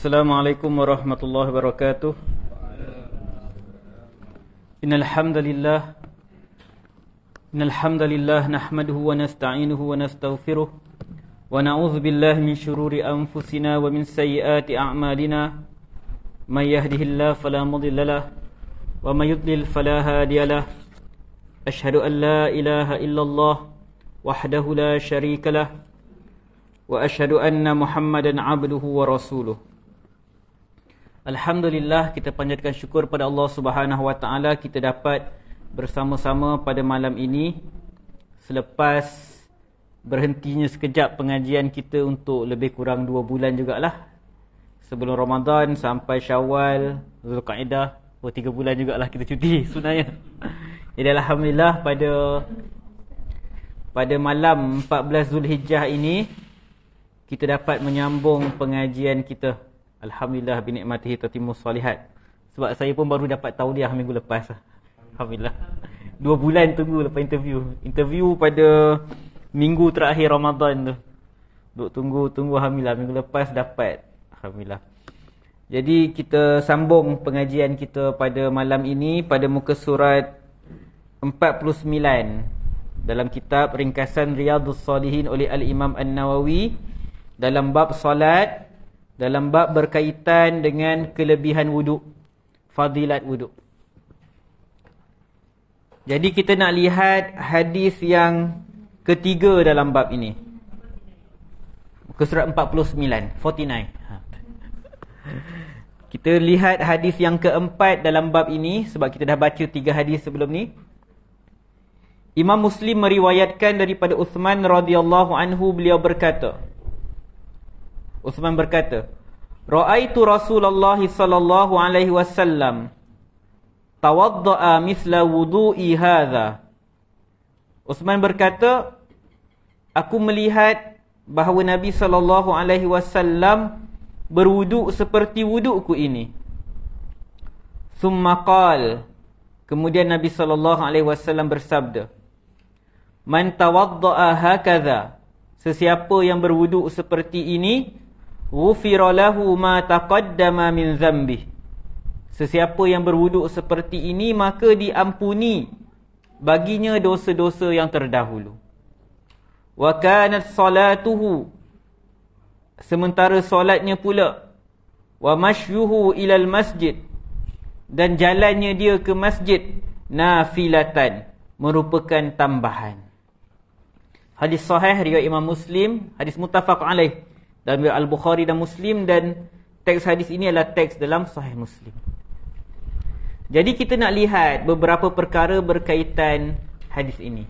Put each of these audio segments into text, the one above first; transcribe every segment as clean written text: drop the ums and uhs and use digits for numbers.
Assalamualaikum warahmatullahi wabarakatuh. Innal hamdalillah nahmaduhu wa nasta'inuhu wa nastaghfiruh wa na'udzu billahi min shururi anfusina wa min sayyiati a'malina. May yahdihillahu fala mudilla lahu wa may yudlil fala hadiya lahu. Asyhadu an la ilaha illallah wahdahu la syarika lahu wa asyhadu anna Muhammadan 'abduhu wa rasuluh. Alhamdulillah, kita panjatkan syukur pada Allah Subhanahu Wa Taala kita dapat bersama-sama pada malam ini selepas berhentinya sekejap pengajian kita untuk lebih kurang 2 bulan jugalah. Sebelum Ramadan sampai Syawal, Zulkaidah, 3 bulan jugalah kita cuti sebenarnya. Jadi alhamdulillah pada malam 14 Zulhijjah ini kita dapat menyambung pengajian kita. Alhamdulillah binikmatihi tatimmus salihat. Sebab saya pun baru dapat tauliah minggu lepas. Alhamdulillah. 2 bulan tunggu lepas interview. Interview pada minggu terakhir Ramadan tu. Duk tunggu alhamdulillah minggu lepas dapat. Alhamdulillah. Jadi kita sambung pengajian kita pada malam ini pada muka surat 49 dalam kitab ringkasan Riyadhus Salihin oleh Al-Imam An-Nawawi dalam bab solat, dalam bab berkaitan dengan kelebihan wuduk, fadilat wuduk. Jadi kita nak lihat hadis yang ketiga dalam bab ini. Muka surat 49. Kita lihat hadis yang keempat dalam bab ini sebab kita dah baca 3 hadis sebelum ni. Imam Muslim meriwayatkan daripada Uthman radhiyallahu anhu, beliau berkata, Uthman berkata, Ra'aitu Rasulullah sallallahu alaihi wasallam tawadda'a mithla wudu'i hadha. Uthman berkata, aku melihat bahawa Nabi sallallahu alaihi wasallam berwuduk seperti wudukku ini. Thumma qala, kemudian Nabi sallallahu alaihi wasallam bersabda, Man tawadda'a hakadha, sesiapa yang berwuduk seperti ini, ghufira lahu ma taqaddama min dhanbi. Sesiapa yang berwuduk seperti ini maka diampuni baginya dosa-dosa yang terdahulu. Wa kanat salatuhu, sementara solatnya pula, wa mashyuhu ilal masjid, dan jalannya dia ke masjid, nafilatan, merupakan tambahan. Hadis sahih riwayat Imam Muslim, hadis muttafaq alaih dalam Al-Bukhari dan Muslim, dan teks hadis ini adalah teks dalam Sahih Muslim. Jadi kita nak lihat beberapa perkara berkaitan hadis ini.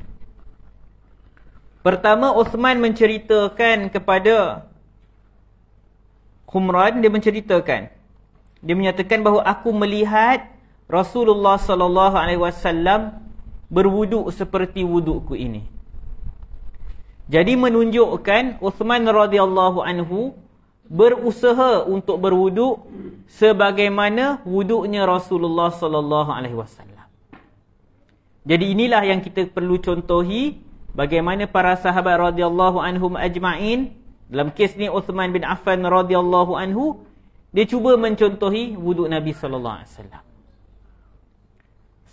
Pertama, Uthman menceritakan kepada Humran, dia menyatakan bahawa aku melihat Rasulullah sallallahu alaihi wasallam berwuduk seperti wudukku ini. Jadi menunjukkan Uthman radhiyallahu anhu berusaha untuk berwuduk sebagaimana wuduknya Rasulullah sallallahu alaihi wasallam. Jadi inilah yang kita perlu contohi, bagaimana para sahabat radhiyallahu anhum ajma'in, dalam kes ni Uthman bin Affan radhiyallahu anhu, dia cuba mencontohi wuduk Nabi sallallahu alaihi wasallam.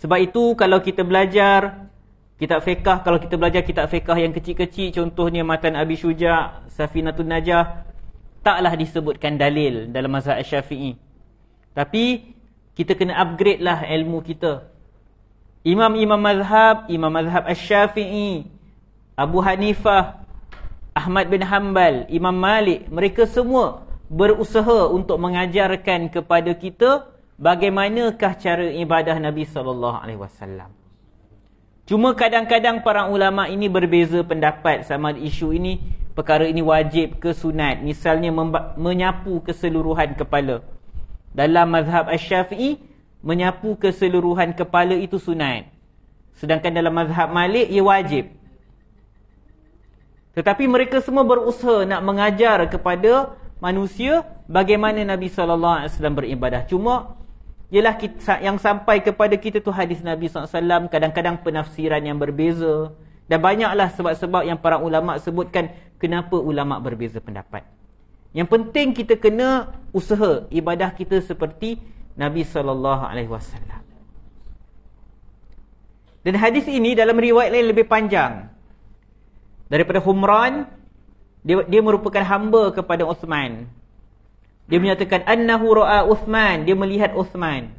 Sebab itu kalau kita belajar kitab fiqh, kalau kita belajar kitab fiqh yang kecil-kecil, contohnya Matan Abi Syuja', Safinatun Najah, taklah disebutkan dalil dalam mazhab Syafi'i. Tapi kita kena upgrade lah ilmu kita. Imam-imam mazhab, Imam mazhab Asy-Syafi'i, Abu Hanifah, Ahmad bin Hanbal, Imam Malik, mereka semua berusaha untuk mengajarkan kepada kita bagaimanakah cara ibadah Nabi sallallahu alaihi wasallam. Cuma kadang-kadang para ulama ini berbeza pendapat sama isu ini, perkara ini wajib ke sunat. Misalnya menyapu keseluruhan kepala. Dalam mazhab Asy-Syafi'i, menyapu keseluruhan kepala itu sunat. Sedangkan dalam mazhab Malik, ia wajib. Tetapi mereka semua berusaha nak mengajar kepada manusia bagaimana Nabi SAW beribadah. Cuma ialah yang sampai kepada kita tu hadis Nabi SAW, kadang-kadang penafsiran yang berbeza. Dan banyaklah sebab-sebab yang para ulama sebutkan kenapa ulama berbeza pendapat. Yang penting kita kena usaha ibadah kita seperti Nabi SAW. Dan hadis ini dalam riwayat lain lebih panjang daripada Humran. Dia merupakan hamba kepada Uthman. Dia menyatakan annahu ra'a Uthman, dia melihat Uthman.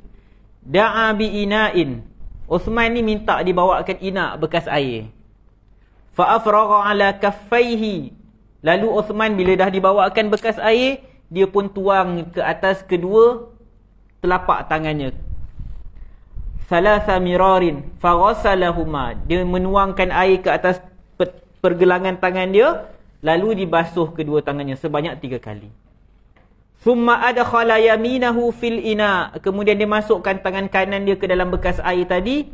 Da'a bi ina'in. Uthman ni minta dibawakan ina' bekas air. Fa afragha ala kaffaihi. Lalu Uthman bila dah dibawakan bekas air, dia pun tuang ke atas kedua telapak tangannya. Salasa mirarin fa ghasalahuma. Dia menuangkan air ke atas pergelangan tangan dia, lalu dibasuh kedua tangannya sebanyak 3 kali. Thumma adkhala yaminahu fil ina. Kemudian dia masukkan tangan kanan dia ke dalam bekas air tadi.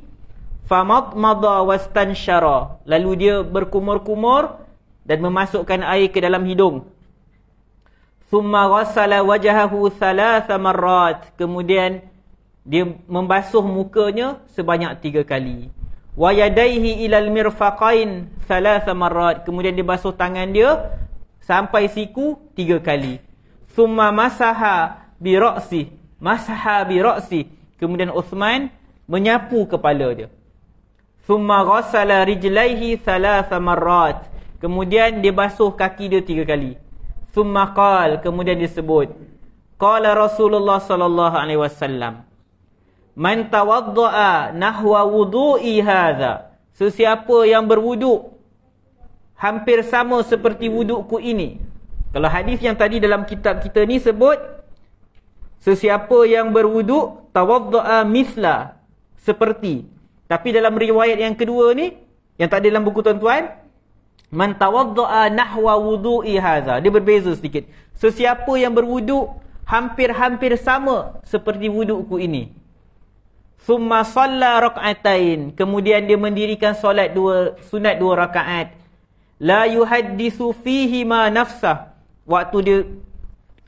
Famadmada wastansyara. Lalu dia berkumur-kumur dan memasukkan air ke dalam hidung. Thumma ghassala wajhahu 3 marrat. Kemudian dia membasuh mukanya sebanyak 3 kali. Wa yadayhi ilal mirfaqain 3 marrat. Kemudian dia basuh tangan dia sampai siku 3 kali. Thumma masaha bi ra'si. Masaha bi ra'si. Kemudian Uthman menyapu kepala dia. Thumma ghassala rijlaihi 3 marrat. Kemudian dia basuh kaki dia 3 kali. Thumma qala, kemudian disebut, qala Rasulullah sallallahu alaihi wasallam, man tawaddaa nahwa wudu'i hadza. Sesiapa yang berwuduk hampir sama seperti wudukku ini. Kalau hadis yang tadi dalam kitab kita ni sebut sesiapa yang berwuduk tawaddaa misla, seperti. Tapi dalam riwayat yang kedua ni, yang tak ada dalam buku tuan-tuan, man tawaddaa nahwa wudu'i hadza. Dia berbeza sedikit. Sesiapa yang berwuduk hampir-hampir sama seperti wudukku ini. Thumma shalla rak'atain. Kemudian dia mendirikan solat sunat 2 rakaat. La yuhaddisu fihi ma nafsah. Waktu dia,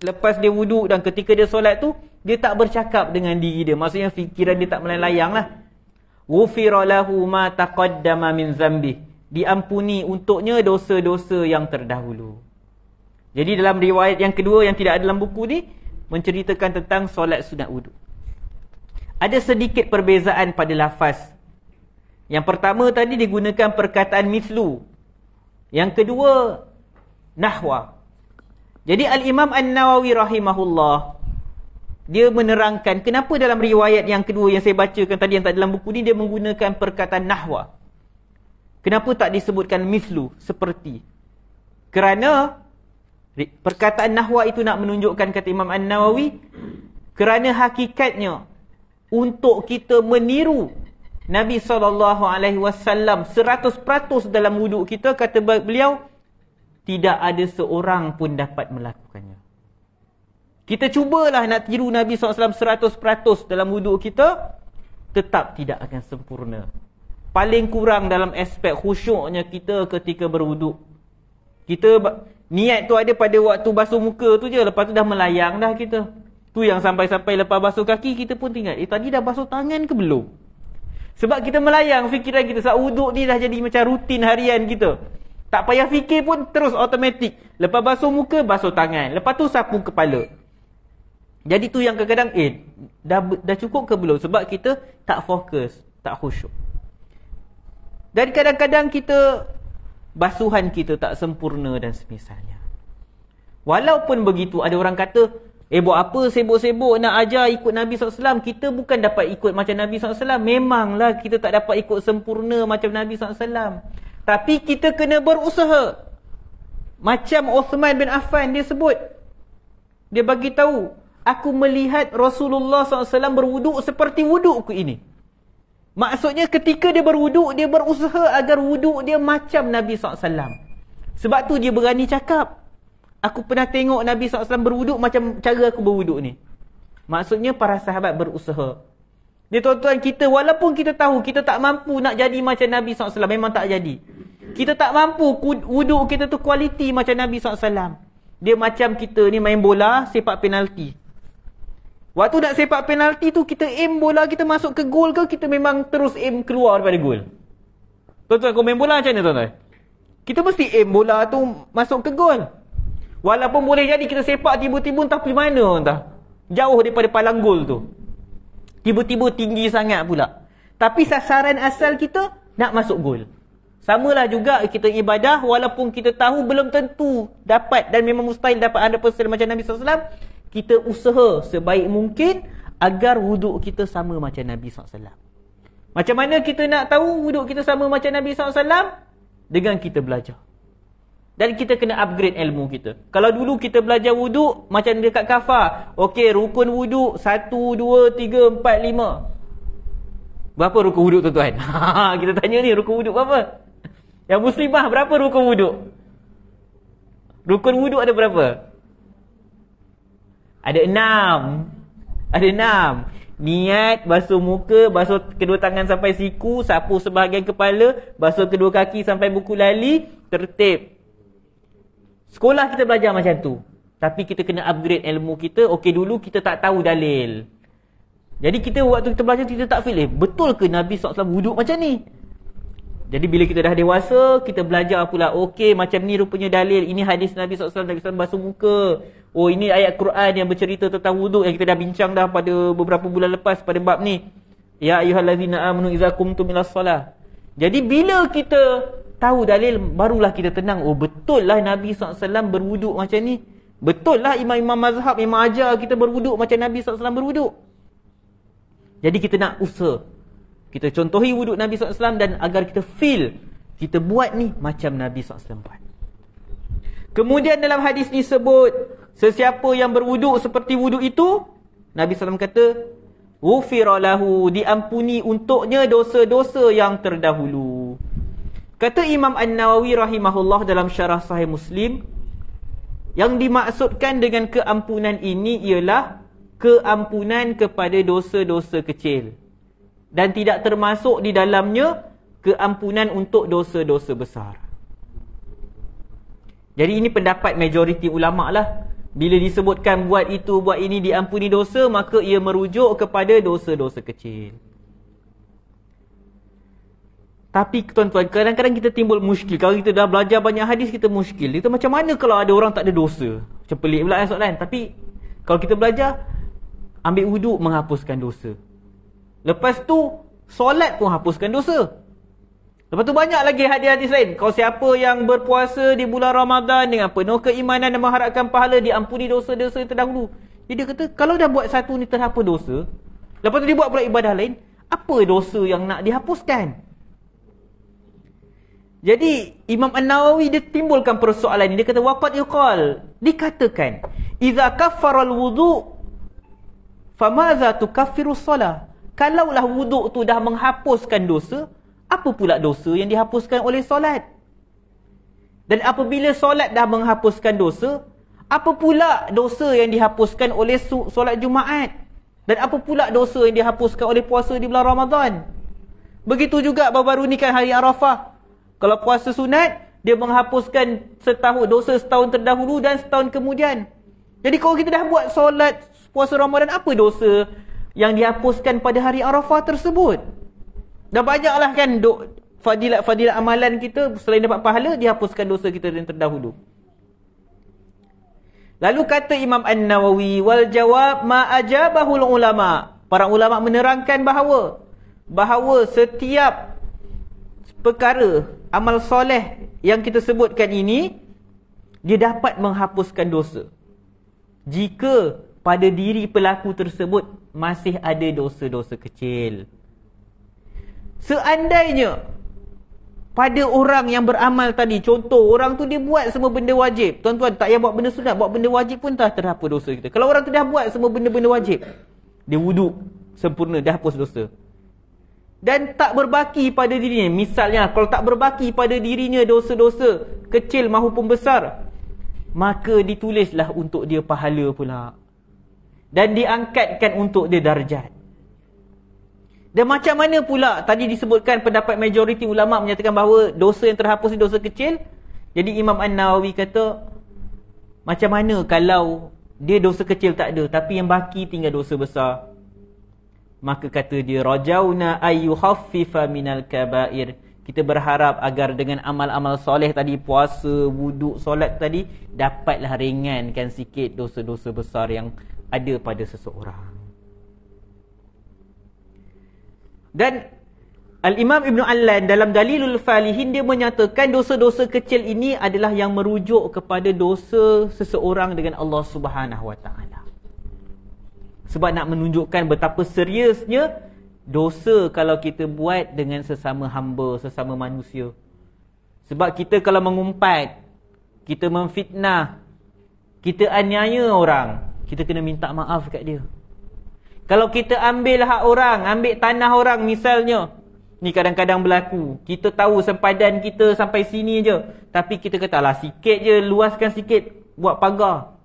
lepas dia wuduk dan ketika dia solat tu, dia tak bercakap dengan diri dia. Maksudnya fikiran dia tak melayang lah. Ghufira lahu ma taqaddama min zambih. Diampuni untuknya dosa-dosa yang terdahulu. Jadi dalam riwayat yang kedua yang tidak ada dalam buku ni, menceritakan tentang solat sunat wuduk. Ada sedikit perbezaan pada lafaz. Yang pertama tadi digunakan perkataan mislu. Yang kedua, nahwa. Jadi Al-Imam An-Nawawi rahimahullah, dia menerangkan kenapa dalam riwayat yang kedua yang saya bacakan tadi yang tak dalam buku ni, dia menggunakan perkataan nahwa. Kenapa tak disebutkan mislu, seperti? Kerana perkataan nahwa itu nak menunjukkan, kata Imam An-Nawawi, kerana hakikatnya untuk kita meniru Nabi SAW 100% dalam wuduk kita, kata beliau, tidak ada seorang pun dapat melakukannya. Kita cubalah nak tiru Nabi SAW 100% dalam wuduk kita, tetap tidak akan sempurna. Paling kurang dalam aspek khusyuknya kita ketika berwuduk. Kita niat tu ada pada waktu basuh muka tu je, lepas tu dah melayang dah kita. Tu yang sampai-sampai lepas basuh kaki, kita pun tinggal, tadi dah basuh tangan ke belum? Sebab kita melayang fikiran kita, saat wuduk ni dah jadi macam rutin harian kita. Tak payah fikir pun, terus automatik. Lepas basuh muka, basuh tangan. Lepas tu sapu kepala. Jadi tu yang kadang-kadang, dah cukup ke belum? Sebab kita tak fokus, tak khusyuk. Dan kadang-kadang kita, basuhan kita tak sempurna dan semisalnya. Walaupun begitu, ada orang kata, buat apa sibuk-sibuk nak ajar ikut Nabi SAW? Kita bukan dapat ikut macam Nabi SAW. Memanglah kita tak dapat ikut sempurna macam Nabi SAW. Tapi kita kena berusaha. Macam Uthman bin Affan dia sebut. Dia bagi tahu, aku melihat Rasulullah SAW berwuduk seperti wudukku ini. Maksudnya ketika dia berwuduk, dia berusaha agar wuduk dia macam Nabi SAW. Sebab tu dia berani cakap, aku pernah tengok Nabi SAW berwuduk macam cara aku berwuduk ni. Maksudnya para sahabat berusaha. Dia tuan-tuan, kita walaupun kita tahu kita tak mampu nak jadi macam Nabi SAW, memang tak jadi. Kita tak mampu wuduk kita tu kualiti macam Nabi SAW. Dia macam kita ni main bola, sepak penalti. Waktu nak sepak penalti tu, kita aim bola kita masuk ke gol ke, kita memang terus aim keluar daripada gol? Tuan-tuan, kau main bola macam mana tuan-tuan? Kita mesti aim bola tu masuk ke gol. Walaupun boleh jadi kita sepak tiba-tiba entah pergi mana entah. Jauh daripada palang gol tu. Tiba-tiba tinggi sangat pula. Tapi sasaran asal kita nak masuk gol. Samalah juga kita ibadah, walaupun kita tahu belum tentu dapat dan memang mustahil dapat 100% macam Nabi SAW, kita usaha sebaik mungkin agar wuduk kita sama macam Nabi SAW. Macam mana kita nak tahu wuduk kita sama macam Nabi SAW? Dengan kita belajar. Dan kita kena upgrade ilmu kita. Kalau dulu kita belajar wuduk macam dekat kafar. Okey, rukun wuduk 1, 2, 3, 4, 5. Berapa rukun wuduk tuan-tuan? Kita tanya ni, rukun wuduk berapa? Yang muslimah berapa rukun wuduk? Rukun wuduk ada berapa? Ada 6. Ada 6. Niat, basuh muka, basuh kedua tangan sampai siku, sapu sebahagian kepala, basuh kedua kaki sampai buku lali, tertib. Sekolah kita belajar macam tu. Tapi kita kena upgrade ilmu kita. Okey, dulu kita tak tahu dalil. Jadi kita waktu kita belajar, kita tak feel, betul ke Nabi SAW wuduk macam ni? Jadi bila kita dah dewasa, kita belajar pula, okey macam ni rupanya dalil. Ini hadis Nabi SAW, Nabi SAW basuh muka. Oh, ini ayat Quran yang bercerita tentang wuduk yang kita dah bincang dah pada beberapa bulan lepas pada bab ni. Ya ayyuhallazina amanu idza qumtum ilas solah. Jadi bila kita tahu dalil, barulah kita tenang. Oh, betul lah Nabi SAW berwuduk macam ni. Betul lah imam-imam mazhab memang ajar kita berwuduk macam Nabi SAW berwuduk. Jadi kita nak usaha. Kita contohi wuduk Nabi SAW dan agar kita feel, kita buat ni macam Nabi SAW buat. Kemudian dalam hadis ni sebut, sesiapa yang berwuduk seperti wuduk itu, Nabi SAW kata, ghufira lahu, diampuni untuknya dosa-dosa yang terdahulu. Kata Imam An-Nawawi rahimahullah dalam syarah Sahih Muslim, yang dimaksudkan dengan keampunan ini ialah keampunan kepada dosa-dosa kecil. Dan tidak termasuk di dalamnya keampunan untuk dosa-dosa besar. Jadi ini pendapat majoriti ulama' lah. Bila disebutkan buat itu, buat ini diampuni dosa, maka ia merujuk kepada dosa-dosa kecil. Tapi tuan-tuan, kadang-kadang kita timbul muskil. Kalau kita dah belajar banyak hadis, kita muskil. Kita macam mana kalau ada orang tak ada dosa? Macam pelik pula soalan. Tapi kalau kita belajar, ambil wuduk menghapuskan dosa. Lepas tu, solat pun hapuskan dosa. Lepas tu banyak lagi hadis-hadis lain. Kalau siapa yang berpuasa di bulan Ramadan dengan penuh keimanan dan mengharapkan pahala, diampuni dosa-dosa terdahulu. Jadi dia kata, kalau dah buat satu ni terhapus dosa, lepas tu dia buat pula ibadah lain, apa dosa yang nak dihapuskan? Jadi Imam An-Nawawi dia timbulkan persoalan ni. Dia kata, waqad yuqal, dikatakan, idza kaffara al-wudu' famaza tukaffiru shalah. Kalaulah wuduk tu dah menghapuskan dosa, apa pula dosa yang dihapuskan oleh solat? Dan apabila solat dah menghapuskan dosa, apa pula dosa yang dihapuskan oleh solat Jumaat? Dan apa pula dosa yang dihapuskan oleh puasa di bulan Ramadan? Begitu juga baru-baru ni kan hari Arafah. Kalau puasa sunat, dia menghapuskan dosa setahun terdahulu dan setahun kemudian. Jadi kalau kita dah buat solat puasa Ramadan, apa dosa yang dihapuskan pada hari Arafah tersebut? Dah banyaklah kan fadilat-fadilat amalan kita, selain dapat pahala, dihapuskan dosa kita yang terdahulu. Lalu kata Imam An-Nawawi, wal jawab ma ajabahul ulama. Para ulama menerangkan bahawa setiap perkara amal soleh yang kita sebutkan ini, dia dapat menghapuskan dosa jika pada diri pelaku tersebut masih ada dosa-dosa kecil. Seandainya pada orang yang beramal tadi, contoh orang tu dia buat semua benda wajib, tuan-tuan tak payah buat benda sunat, buat benda wajib pun tak terhapus dosa kita. Kalau orang tu dah buat semua benda-benda wajib, dia wuduk sempurna, dah hapus dosa, dan tak berbaki pada dirinya, misalnya kalau tak berbaki pada dirinya dosa-dosa kecil maupun besar, maka ditulislah untuk dia pahala pula dan diangkatkan untuk dia darjat. Dan macam mana pula tadi disebutkan pendapat majoriti ulama menyatakan bahawa dosa yang terhapus ni dosa kecil. Jadi Imam An-Nawawi kata, macam mana kalau dia dosa kecil tak ada, tapi yang baki tinggal dosa besar? Maka kata dia, rajauna ayyukhaffifa minal kabair, kita berharap agar dengan amal-amal soleh tadi, puasa, wuduk, solat tadi, dapatlah ringankan sikit dosa-dosa besar yang ada pada seseorang. Dan Al-Imam Ibn Allan dalam Dalilul Falihin, dia menyatakan dosa-dosa kecil ini adalah yang merujuk kepada dosa seseorang dengan Allah Subhanahu Wa Taala. Sebab nak menunjukkan betapa seriusnya dosa kalau kita buat dengan sesama hamba, sesama manusia. Sebab kita kalau mengumpat, kita memfitnah, kita aniaya orang, kita kena minta maaf kat dia. Kalau kita ambil hak orang, ambil tanah orang misalnya, ni kadang-kadang berlaku, kita tahu sempadan kita sampai sini je, tapi kita kata lah sikit je, luaskan sikit, buat pagar.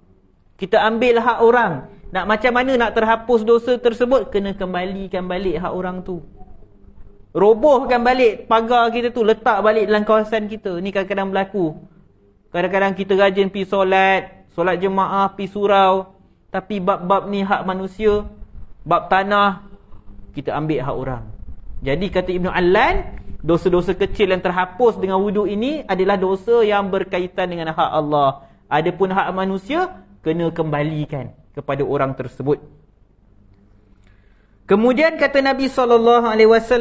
Kita ambil hak orang. Nak macam mana nak terhapus dosa tersebut? Kena kembalikan balik hak orang tu. Robohkan balik pagar kita tu, letak balik dalam kawasan kita. Ni kadang-kadang berlaku. Kadang-kadang kita rajin pergi solat jemaah, pergi surau, tapi bab-bab ni hak manusia, bab tanah, kita ambil hak orang. Jadi kata Ibn Allan, dosa-dosa kecil yang terhapus dengan wuduk ini adalah dosa yang berkaitan dengan hak Allah. Adapun hak manusia, kena kembalikan kepada orang tersebut. Kemudian kata Nabi SAW,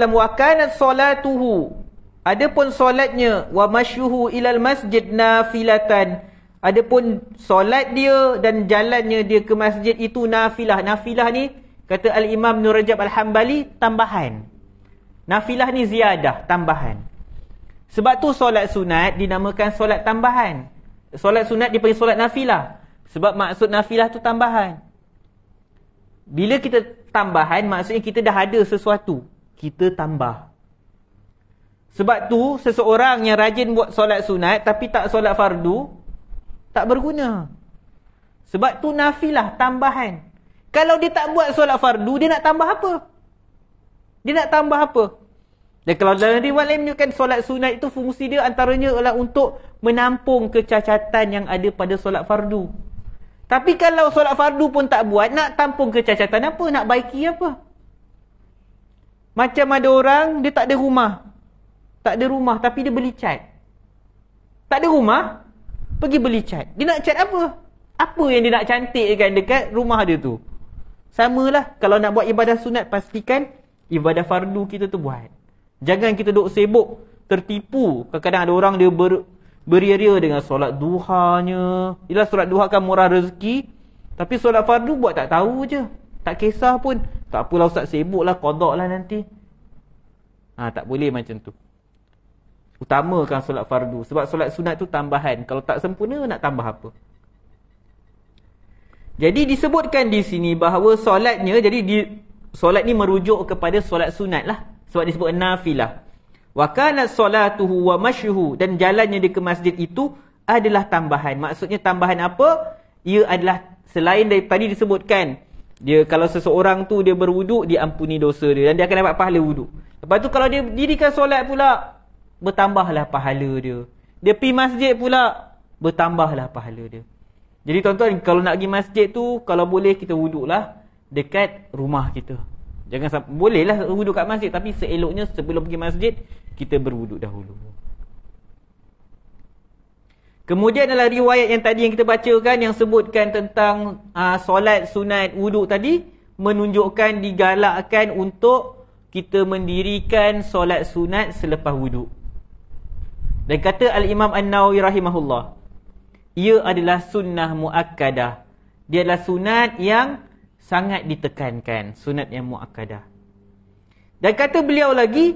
wa kanat salatuhu, adapun solatnya, wa masyuhu ilal masjid nafilatan, adapun solat dia dan jalannya dia ke masjid itu nafilah. Nafilah ni kata Al-Imam Ibn Rajab Al-Hambali, tambahan. Nafilah ni ziyadah, tambahan. Sebab tu solat sunat dinamakan solat tambahan. Solat sunat dipanggil solat nafilah. Sebab maksud nafilah tu tambahan. Bila kita tambahan, maksudnya kita dah ada sesuatu, kita tambah. Sebab tu seseorang yang rajin buat solat sunat tapi tak solat fardu, tak berguna. Sebab tu nafilah, tambahan. Kalau dia tak buat solat fardu, dia nak tambah apa? Dia nak tambah apa? Dan kalau dalam riwayat lain menunjukkan solat sunat itu fungsi dia antaranya adalah untuk menampung kecacatan yang ada pada solat fardu. Tapi kalau solat fardu pun tak buat, nak tampung kecacatan apa? Nak baiki apa? Macam ada orang, dia tak ada rumah. Tak ada rumah, tapi dia beli cat. Tak ada rumah, pergi beli cat. Dia nak cat apa? Apa yang dia nak cantikkan dekat rumah dia tu? Samalah, kalau nak buat ibadah sunat, pastikan ibadah fardu kita tu buat. Jangan kita duk sibuk, tertipu. Kadang-kadang ada orang dia beria-ria dengan solat duhanya. Yelah, solat duha kan murah rezeki, tapi solat fardu buat tak tahu je, tak kisah pun. Tak apalah ustaz, sibuk lah, qada lah nanti. Tak boleh macam tu. Utamakan solat fardu. Sebab solat sunat tu tambahan. Kalau tak sempurna, nak tambah apa? Jadi disebutkan di sini bahawa solatnya, solat ni merujuk kepada solat sunat lah. Sebab disebut nafilah. Wa kanat salatuhu wa masyuhu, dan jalannya dia ke masjid itu adalah tambahan. Maksudnya tambahan apa? Ia adalah selain dari tadi disebutkan, dia kalau seseorang tu dia berwuduk, dia ampuni dosa dia dan dia akan dapat pahala wuduk. Lepas tu kalau dia dirikan solat pula, bertambahlah pahala dia. Dia pergi masjid pula, bertambahlah pahala dia. Jadi tuan-tuan, kalau nak pergi masjid tu, kalau boleh kita wuduklah dekat rumah kita. Jangan sampai, bolehlah wuduk kat masjid, tapi seeloknya sebelum pergi masjid kita berwuduk dahulu. Kemudian adalah riwayat yang tadi yang kita bacakan, yang sebutkan tentang solat sunat wuduk tadi, menunjukkan digalakkan untuk kita mendirikan solat sunat selepas wuduk. Dan kata Al-Imam An-Nawawi rahimahullah, ia adalah sunnah muakkadah. Dia adalah sunat yang sangat ditekankan, sunat yang muakkadah. Dan kata beliau lagi,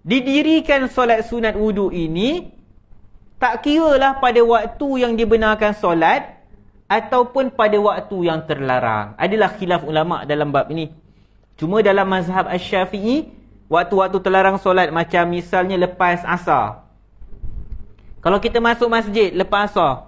didirikan solat sunat wuduk ini tak kiralah pada waktu yang dibenarkan solat ataupun pada waktu yang terlarang. Adalah khilaf ulama dalam bab ini. Cuma dalam mazhab Asy-Syafi'i, waktu-waktu terlarang solat macam misalnya lepas asar. Kalau kita masuk masjid lepas asar,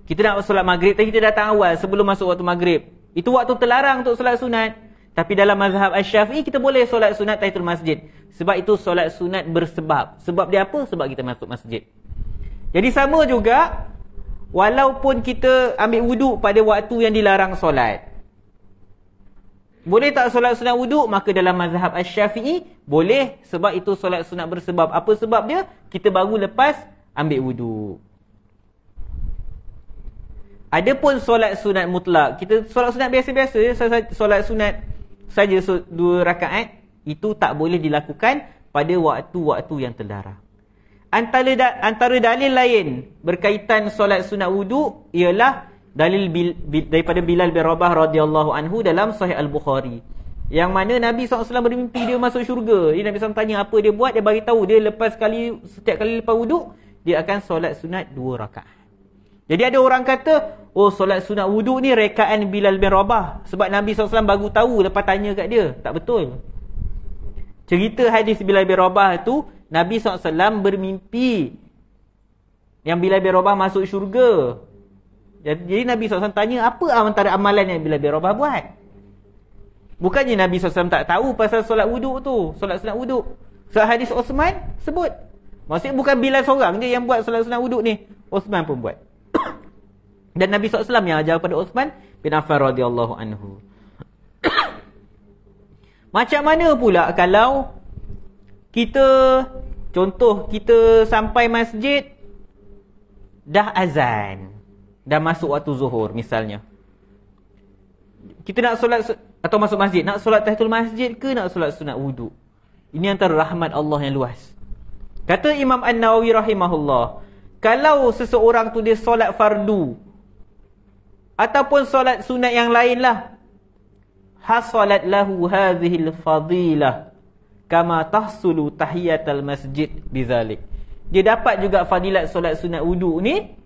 kita nak solat maghrib, tapi kita datang awal sebelum masuk waktu maghrib, itu waktu terlarang untuk solat sunat. Tapi dalam mazhab Asy-Syafi'i, kita boleh solat sunat tahiyatul masjid. Sebab itu solat sunat bersebab. Sebab dia apa? Sebab kita masuk masjid. Jadi sama juga, walaupun kita ambil wuduk pada waktu yang dilarang solat, Boleh tak solat sunat wuduk? Maka dalam mazhab Asy-Syafi'i boleh, sebab itu solat sunat bersebab. Apa sebab dia? Kita baru lepas ambil wuduk. Adapun solat sunat mutlak, kita solat sunat biasa-biasa, solat sunat saja 2 rakaat, itu tak boleh dilakukan pada waktu-waktu yang terlarang. Antara dalil lain berkaitan solat sunat wuduk ialah dalil daripada Bilal bin Rabah radhiyallahu anhu dalam Sahih Al-Bukhari, yang mana Nabi SAW bermimpi dia masuk syurga. Nabi SAW tanya apa dia buat, dia bagi tahu dia setiap kali lepas wuduk dia akan solat sunat 2 rakaat. Jadi ada orang kata, oh solat sunat wuduk ni rekaan Bilal bin Rabah, sebab Nabi SAW baru tahu lepas tanya kat dia. Tak betul. Cerita hadis Bilal bin Rabah tu, Nabi SAW bermimpi yang Bilal bin Rabah masuk syurga. Jadi Nabi SAW tanya, apa antara amalan yang Bilal bin Rabah buat? Bukannya Nabi SAW tak tahu pasal solat wuduk tu, solat sunat wuduk. Sebab hadis Osman sebut. Maksudnya bukan Bilal seorang je yang buat solat sunat wuduk ni, Osman pun buat. Dan Nabi SAW yang ajar pada Osman bin Affan radhiyallahu anhu. Macam mana pula kalau contoh kita sampai masjid, dah azan, dah masuk waktu zuhur misalnya. Kita nak solat, atau masuk masjid, nak solat tahiyatul masjid ke nak solat sunat wuduk? Ini antara rahmat Allah yang luas. Kata Imam An-Nawawi rahimahullah, kalau seseorang tu dia solat fardu ataupun solat sunat yang lain lah, hasalat lahu hadhil fadilah kama tahsulu tahiyatul masjid bizalik. Dia dapat juga fadilat solat sunat wuduk ni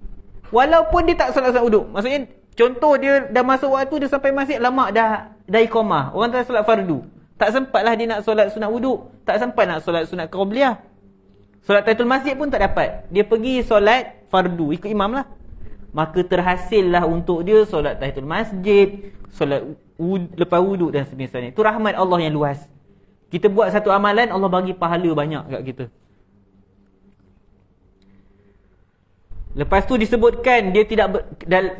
walaupun dia tak solat sunat wuduk. Maksudnya contoh dia dah masuk waktu, dia sampai masjid lama dah iqamah, orang tak solat fardu, tak sempatlah dia nak solat sunat wuduk, tak sempat nak solat sunat qabliyah, solat tahiyatul masjid pun tak dapat, dia pergi solat fardu ikut imam lah. Maka terhasillah untuk dia solat tahiyatul masjid, solat lepas wuduk dan semisalnya. Itu rahmat Allah yang luas. Kita buat satu amalan, Allah bagi pahala banyak kat kita. Lepas tu disebutkan dia tidak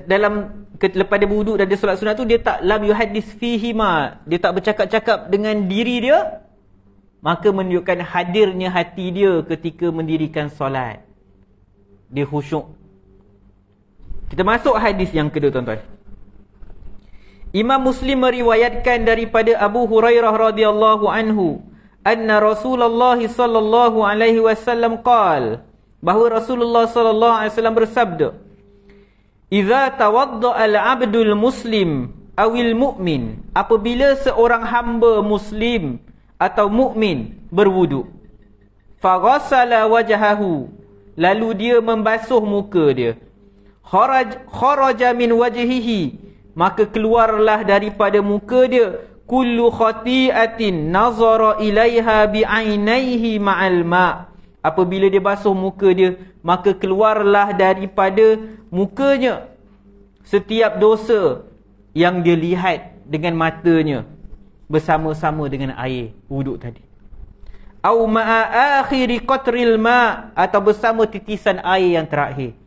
dalam lepas dia berwuduk dan dia solat sunat tu, dia tak lam yuhaddis fihi ma, dia tak bercakap-cakap dengan diri dia, maka menunjukkan hadirnya hati dia ketika mendirikan solat. Dia khusyuk. Kita masuk hadis yang kedua, tuan-tuan. Imam Muslim meriwayatkan daripada Abu Hurairah radhiyallahu anhu, anna Rasulullah sallallahu alaihi wasallam qala, bahawa Rasulullah sallallahu alaihi wasallam bersabda, "Idza tawaddaa al-'abdul muslim awil mu'min," apabila seorang hamba muslim atau mukmin berwuduk, "Faghassala wajhahu," lalu dia membasuh muka dia, "kharaja min wajhihi," maka keluarlah daripada muka dia, "kullu khati'atin nazara ilaiha bi'ainaihi ma'al ma'." Apabila dia basuh muka dia, maka keluarlah daripada mukanya setiap dosa yang dia lihat dengan matanya bersama-sama dengan air wuduk tadi. Au ma'a akhiri qatril ma', atau bersama titisan air yang terakhir.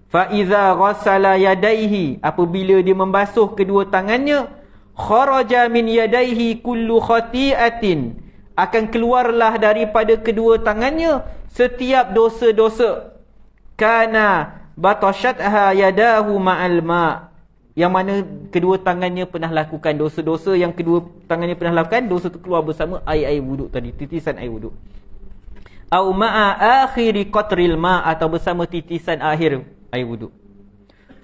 Fa iza ghassala yadayhi, apabila dia membasuh kedua tangannya, kharaja min yadayhi kullu khati'atin, akan keluarlah daripada kedua tangannya setiap dosa-dosa, kana batashatha yadahu ma'al ma', yang mana kedua tangannya pernah lakukan dosa-dosa yang kedua tangannya pernah lakukan, dosa itu keluar bersama air wuduk tadi, titisan air wuduk. Au ma'a akhiri qatril ma', atau bersama titisan akhir air wuduk.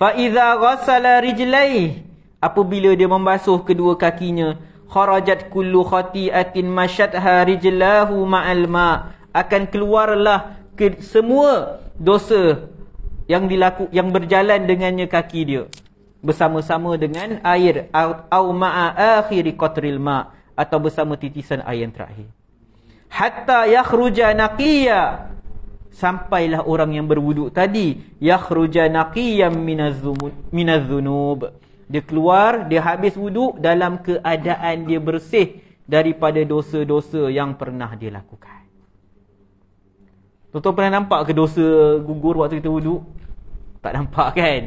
Fa iza ghassala rijlaihi, apabila dia membasuh kedua kakinya, kharajat kullu khati'atin mashatha rijlahu ma'al ma', akan keluarlah semua dosa yang berjalan dengannya kaki dia bersama-sama dengan air, au ma'a akhiri qatril ma', atau bersama titisan air yang terakhir. Hatta yakhruja naqiya, sampailah orang yang berwuduk tadi, yakhruja naqiyam minaz-dzunub, dia keluar, dia habis wuduk dalam keadaan dia bersih daripada dosa-dosa yang pernah dia lakukan. Tuan-tuan pernah nampak ke dosa gugur waktu kita wuduk? Tak nampak kan?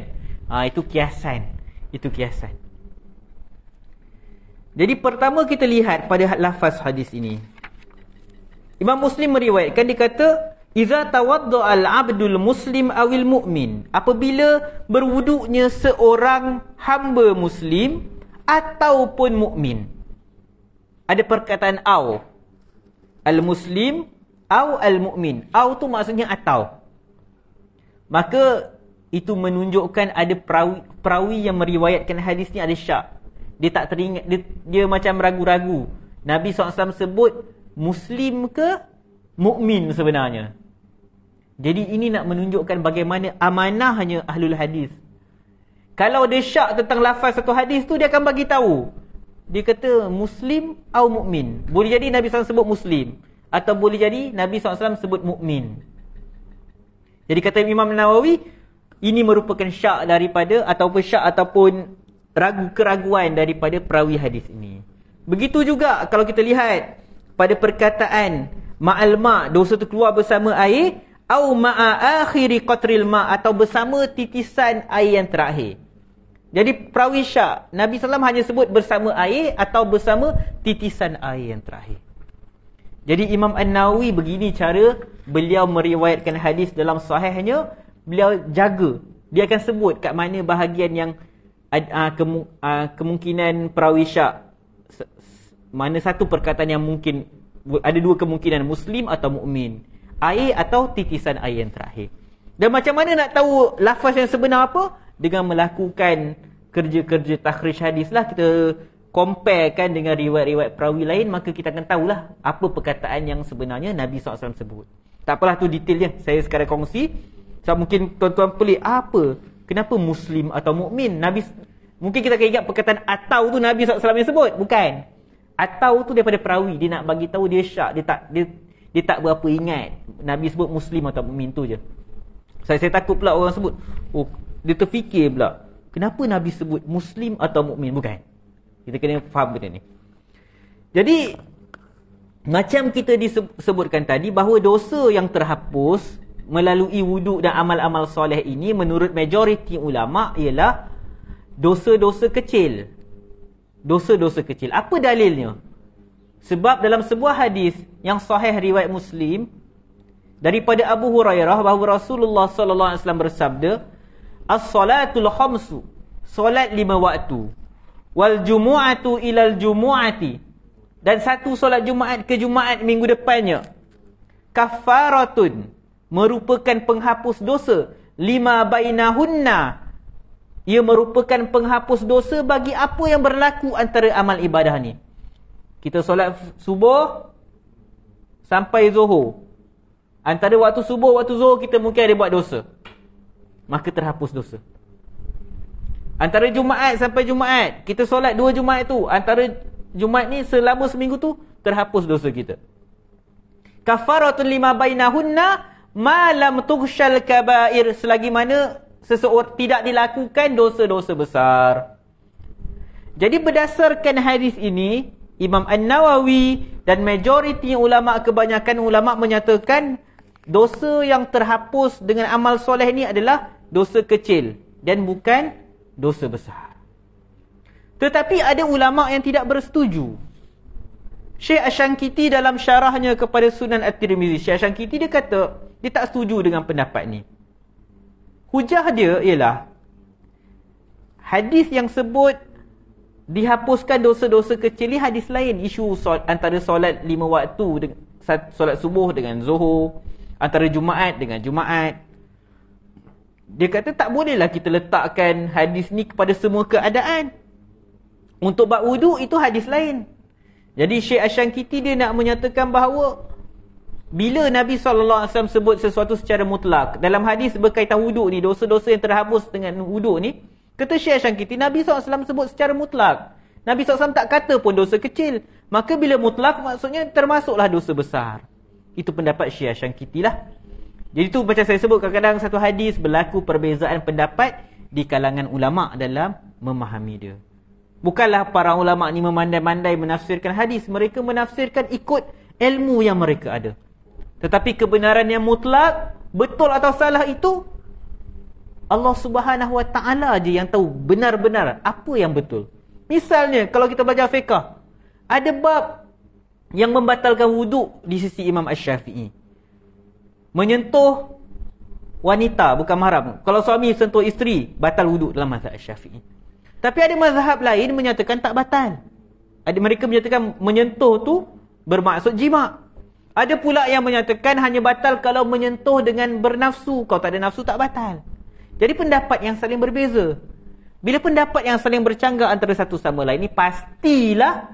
Itu kiasan. Itu kiasan. Jadi pertama kita lihat pada lafaz hadis ini. Imam Muslim meriwayatkan, dia kata, iza tawadda'a al-'abdul muslim awil mu'min, apabila berwuduknya seorang hamba muslim ataupun mukmin. Ada perkataan aw, al-muslim aw al-mu'min. Aw tu maksudnya atau. Maka itu menunjukkan ada perawi yang meriwayatkan hadis ni ada syak. Dia tak teringat, dia macam ragu-ragu. Nabi SAW sebut muslim ke mukmin sebenarnya. Jadi ini nak menunjukkan bagaimana amanahnya ahlul hadis. Kalau dia syak tentang lafaz satu hadis tu, dia akan bagi tahu. Dia kata muslim atau mukmin. Boleh jadi Nabi SAW sebut muslim, atau boleh jadi Nabi SAW sebut mukmin. Jadi kata Imam Nawawi, ini merupakan syak daripada, ataupun syak ataupun keraguan daripada perawi hadis ini. Begitu juga kalau kita lihat pada perkataan ma'al ma', dosa tu keluar bersama air, au ma'a akhiri qatril ma', atau bersama titisan air yang terakhir. Jadi perawi syak, Nabi SAW hanya sebut bersama air atau bersama titisan air yang terakhir. Jadi Imam An-Nawawi begini cara beliau meriwayatkan hadis dalam sahihnya. Beliau jaga, dia akan sebut kat mana bahagian yang kemungkinan perawi syak, mana satu perkataan yang mungkin, ada dua kemungkinan, muslim atau mukmin, air atau titisan air yang terakhir. Dan macam mana nak tahu lafaz yang sebenar apa? Dengan melakukan kerja-kerja takhrij hadis lah. Kita comparekan dengan riwayat-riwayat perawi lain, maka kita akan tahulah apa perkataan yang sebenarnya Nabi SAW sebut. Tak apalah tu detailnya, saya sekarang kongsi. So mungkin tuan-tuan pelik, apa? Kenapa muslim atau mukmin? Nabi, mungkin kita akan ingat perkataan atau tu Nabi SAW yang sebut. Bukan. Atau tu daripada perawi, dia nak bagi tahu dia syak, dia tak berapa ingat Nabi sebut muslim atau mukmin tu je. Saya takut pula orang sebut, oh, dia terfikir pula, kenapa Nabi sebut muslim atau mukmin? Bukan. Kita kena faham benda ni. Jadi macam kita disebutkan tadi, bahawa dosa yang terhapus melalui wuduk dan amal-amal soleh ini menurut majoriti ulama' ialah dosa-dosa kecil. Dosa-dosa kecil. Apa dalilnya? Sebab dalam sebuah hadis yang sahih riwayat Muslim daripada Abu Hurairah, bahawa Rasulullah sallallahu alaihi wasallam bersabda, as-salatul khamsu, solat 5 waktu, wal jumu'atu ilal jumu'ati, dan satu solat Jumaat ke Jumaat minggu depannya, kafaratun, merupakan penghapus dosa, lima bainahunna, ia merupakan penghapus dosa bagi apa yang berlaku antara amal ibadah ni. Kita solat subuh sampai zuhur, antara waktu subuh waktu zuhur kita mungkin ada buat dosa, maka terhapus dosa. Antara Jumaat sampai Jumaat, kita solat 2 Jumaat tu, antara Jumaat ni selama seminggu tu, terhapus dosa kita. Kafaratun lima bainahunna ma lam tughshal kabair, selagi mana seseorang tidak dilakukan dosa-dosa besar. Jadi berdasarkan hadis ini, Imam An-Nawawi dan majoriti ulama, kebanyakan ulama menyatakan dosa yang terhapus dengan amal soleh ni adalah dosa kecil dan bukan dosa besar. Tetapi ada ulama yang tidak bersetuju. Syekh Asy-Syankiti dalam syarahnya kepada Sunan At-Tirmizi, Syekh Asy-Syankiti dia kata dia tak setuju dengan pendapat ni. Hujah dia ialah hadis yang sebut dihapuskan dosa-dosa kecil ni hadis lain. Isu antara solat 5 waktu, solat subuh dengan zuhur, antara Jumaat dengan Jumaat. Dia kata tak bolehlah kita letakkan hadis ni kepada semua keadaan. Untuk bab wuduk itu hadis lain. Jadi Syekh Asy-Syankiti dia nak menyatakan bahawa bila Nabi SAW sebut sesuatu secara mutlak, dalam hadis berkaitan wuduk ni, dosa-dosa yang terhapus dengan wuduk ni, kata Syekh Asy-Syankiti, Nabi SAW sebut secara mutlak. Nabi SAW tak kata pun dosa kecil. Maka bila mutlak, maksudnya termasuklah dosa besar. Itu pendapat Syekh Asy-Syankiti lah. Jadi tu macam saya sebut, kadang-kadang satu hadis berlaku perbezaan pendapat di kalangan ulama' dalam memahami dia. Bukanlah para ulama' ni memandai-mandai menafsirkan hadis. Mereka menafsirkan ikut ilmu yang mereka ada. Tetapi kebenaran yang mutlak, betul atau salah itu, Allah Subhanahu Wa Ta'ala je yang tahu benar-benar apa yang betul. Misalnya, kalau kita belajar fiqh, ada bab yang membatalkan wuduk di sisi Imam Asy-Syafi'i. Menyentuh wanita bukan mahram. Kalau suami sentuh isteri, batal wuduk dalam mazhab Asy-Syafi'i. Tapi ada mazhab lain menyatakan tak batal. Mereka menyatakan menyentuh tu bermaksud jima'. Ada pula yang menyatakan hanya batal kalau menyentuh dengan bernafsu. Kalau tak ada nafsu, tak batal. Jadi pendapat yang saling berbeza. Bila pendapat yang saling bercanggah antara satu sama lain ni, pastilah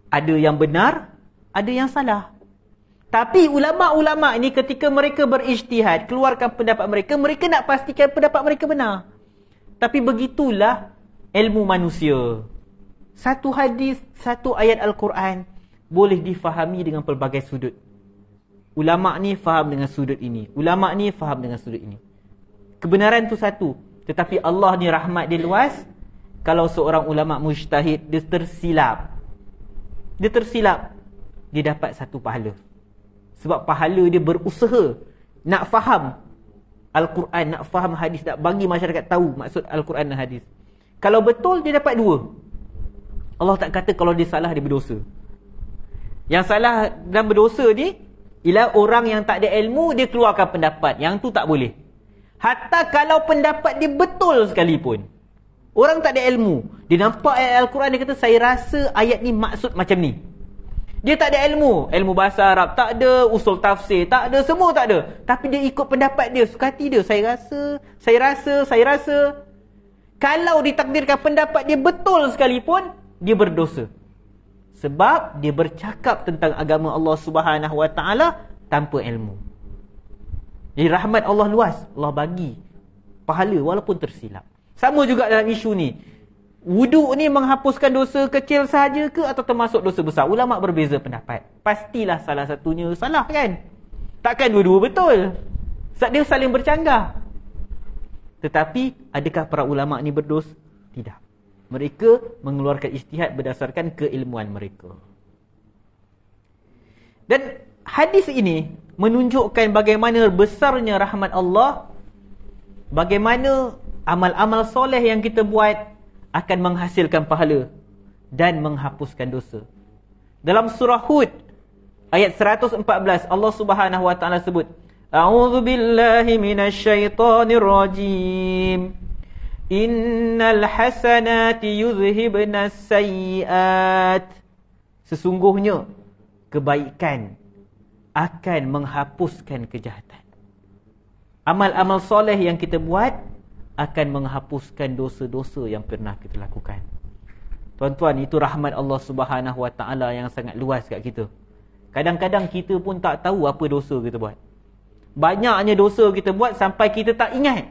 ada yang benar, ada yang salah. Tapi ulama'-ulama' ni ketika mereka berijtihad, keluarkan pendapat mereka, mereka nak pastikan pendapat mereka benar. Tapi begitulah ilmu manusia. Satu hadis, satu ayat Al-Quran boleh difahami dengan pelbagai sudut. Ulama' ni faham dengan sudut ini, ulama' ni faham dengan sudut ini. Kebenaran tu satu, tetapi Allah ni rahmat dia luas. Kalau seorang ulama' mujtahid dia tersilap, dia dapat satu pahala. Sebab pahala dia berusaha nak faham Al-Quran, nak faham hadis, nak bagi masyarakat tahu maksud Al-Quran dan hadis. Kalau betul, dia dapat dua. Allah tak kata kalau dia salah, dia berdosa. Yang salah dan berdosa ni ialah orang yang tak ada ilmu, dia keluarkan pendapat. Yang tu tak boleh. Hatta kalau pendapat dia betul sekalipun, orang tak ada ilmu, dia nampak ayat Al-Quran, dia kata saya rasa ayat ni maksud macam ni. Dia tak ada ilmu bahasa Arab tak ada, usul tafsir tak ada, semua tak ada. Tapi dia ikut pendapat dia, suka hati dia, saya rasa. Kalau ditakdirkan pendapat dia betul sekalipun, dia berdosa. Sebab dia bercakap tentang agama Allah Subhanahu Wa Taala tanpa ilmu. Jadi rahmat Allah luas, Allah bagi pahala walaupun tersilap. Sama juga dalam isu ni. Wuduk ni menghapuskan dosa kecil sahaja ke atau termasuk dosa besar? Ulama' berbeza pendapat. Pastilah salah satunya salah kan? Takkan dua-dua betul. Sebab dia saling bercanggah. Tetapi adakah para ulama' ni berdosa? Tidak. Mereka mengeluarkan ijtihad berdasarkan keilmuan mereka. Dan hadis ini menunjukkan bagaimana besarnya rahmat Allah, bagaimana amal-amal soleh yang kita buat akan menghasilkan pahala dan menghapuskan dosa. Dalam surah Hud ayat 114, Allah Subhanahu Wa Taala sebut, A'udzu billahi minasyaitonir rajim. Innal hasanati yuzhibnas sayyiat. Sesungguhnya kebaikan akan menghapuskan kejahatan. Amal-amal soleh yang kita buat akan menghapuskan dosa-dosa yang pernah kita lakukan. Tuan-tuan, itu rahmat Allah Subhanahu Wa Taala yang sangat luas kat kita. Kadang-kadang kita pun tak tahu apa dosa kita buat. Banyaknya dosa kita buat sampai kita tak ingat.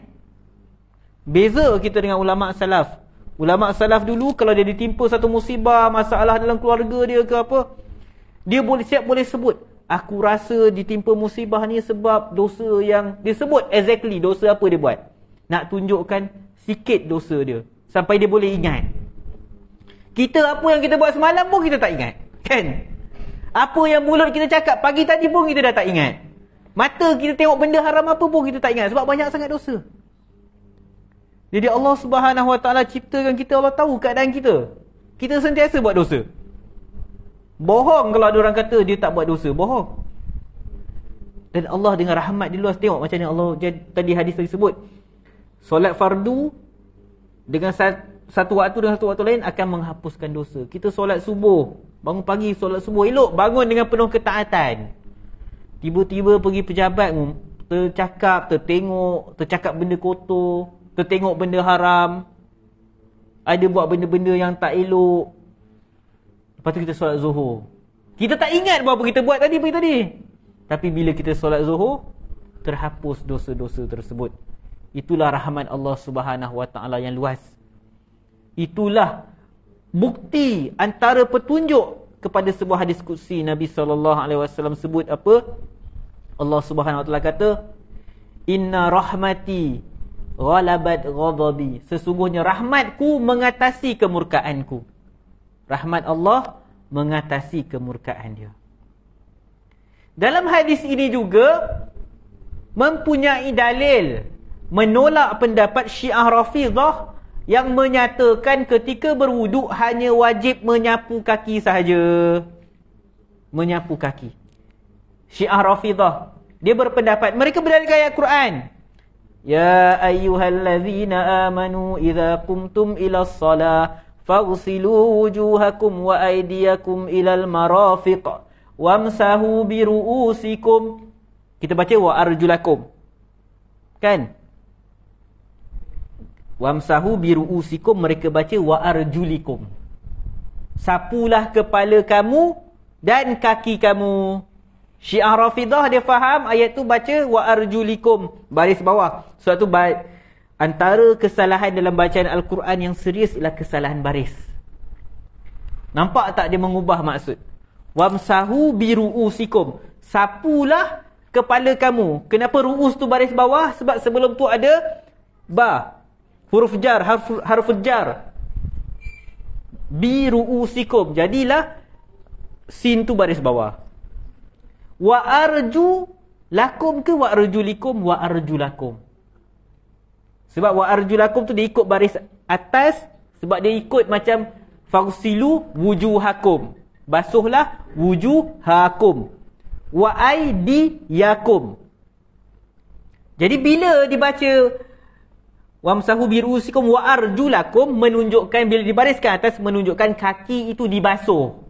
Beza kita dengan ulama' salaf. Ulama' salaf dulu kalau dia ditimpa satu musibah, masalah dalam keluarga dia ke apa, dia boleh sebut, aku rasa ditimpa musibah ni sebab dosa yang dia sebut exactly dosa apa dia buat. Nak tunjukkan sikit dosa dia sampai dia boleh ingat. Kita apa yang kita buat semalam pun kita tak ingat, kan? Apa yang mulut kita cakap pagi tadi pun kita dah tak ingat. Mata kita tengok benda haram apa pun kita tak ingat sebab banyak sangat dosa. Jadi Allah Subhanahu Wa Taala ciptakan kita, Allah tahu keadaan kita. Kita sentiasa buat dosa. Bohong kalau ada orang kata dia tak buat dosa, bohong. Dan Allah dengan rahmat dia luas, tengok macam ni Allah tadi hadis tadi sebut. Solat fardu dengan satu waktu dengan satu waktu lain akan menghapuskan dosa. Kita solat subuh, bangun pagi solat subuh, elok bangun dengan penuh ketaatan. Tiba-tiba pergi pejabat, tercakap benda kotor, tertengok benda haram, ada buat benda-benda yang tak elok. Lepas tu kita solat zuhur. Kita tak ingat apa kita buat tadi pagi tadi. Tapi bila kita solat zuhur, terhapus dosa-dosa tersebut. Itulah rahmat Allah Subhanahu Wa Taala yang luas. Itulah bukti antara petunjuk kepada sebuah hadis qudsi. Nabi SAW sebut apa? Allah Subhanahu Wa Taala kata, Inna rahmati ghalabat ghadabi. Sesungguhnya rahmatku mengatasi kemurkaanku. Rahmat Allah mengatasi kemurkaan dia. Dalam hadis ini juga mempunyai dalil menolak pendapat Syiah Rafidhah yang menyatakan ketika berwuduk hanya wajib menyapu kaki sahaja. Menyapu kaki. Syiah Rafidah, dia berpendapat, mereka berdalilkan ayat Quran. Ya ayyuhallazina amanu idza qumtum ilas salah faghsilu wujuhakum wa aydiyakum ilal marafiq wamsahu biru'usikum. Kita baca wa arjulakum. Kan? Wamsahu biru'usikum, mereka baca wa arjulikum. Sapulah kepala kamu dan kaki kamu. Syiah Rafidah dia faham ayat tu baca wa arjulikum, baris bawah. Sebab tu antara kesalahan dalam bacaan Al-Quran yang serius ialah kesalahan baris. Nampak tak dia mengubah maksud? Wamsahu biru'usikum, sapulah kepala kamu. Kenapa ru'us tu baris bawah? Sebab sebelum tu ada ba, huruf jar, harf jar. Biru'usikum, jadilah sin tu baris bawah. Wa arju lakum ke wa arjulikum? Wa arjulakum. Sebab wa arjulakum tu dia ikut baris atas, sebab dia ikut macam fagsilu wujuhakum, basuhlah wujuhakum, wa aydiyakum. Jadi bila dibaca wamsahu birusikum wa arjulakum, menunjukkan, bila dibariskan atas, menunjukkan kaki itu dibasuh.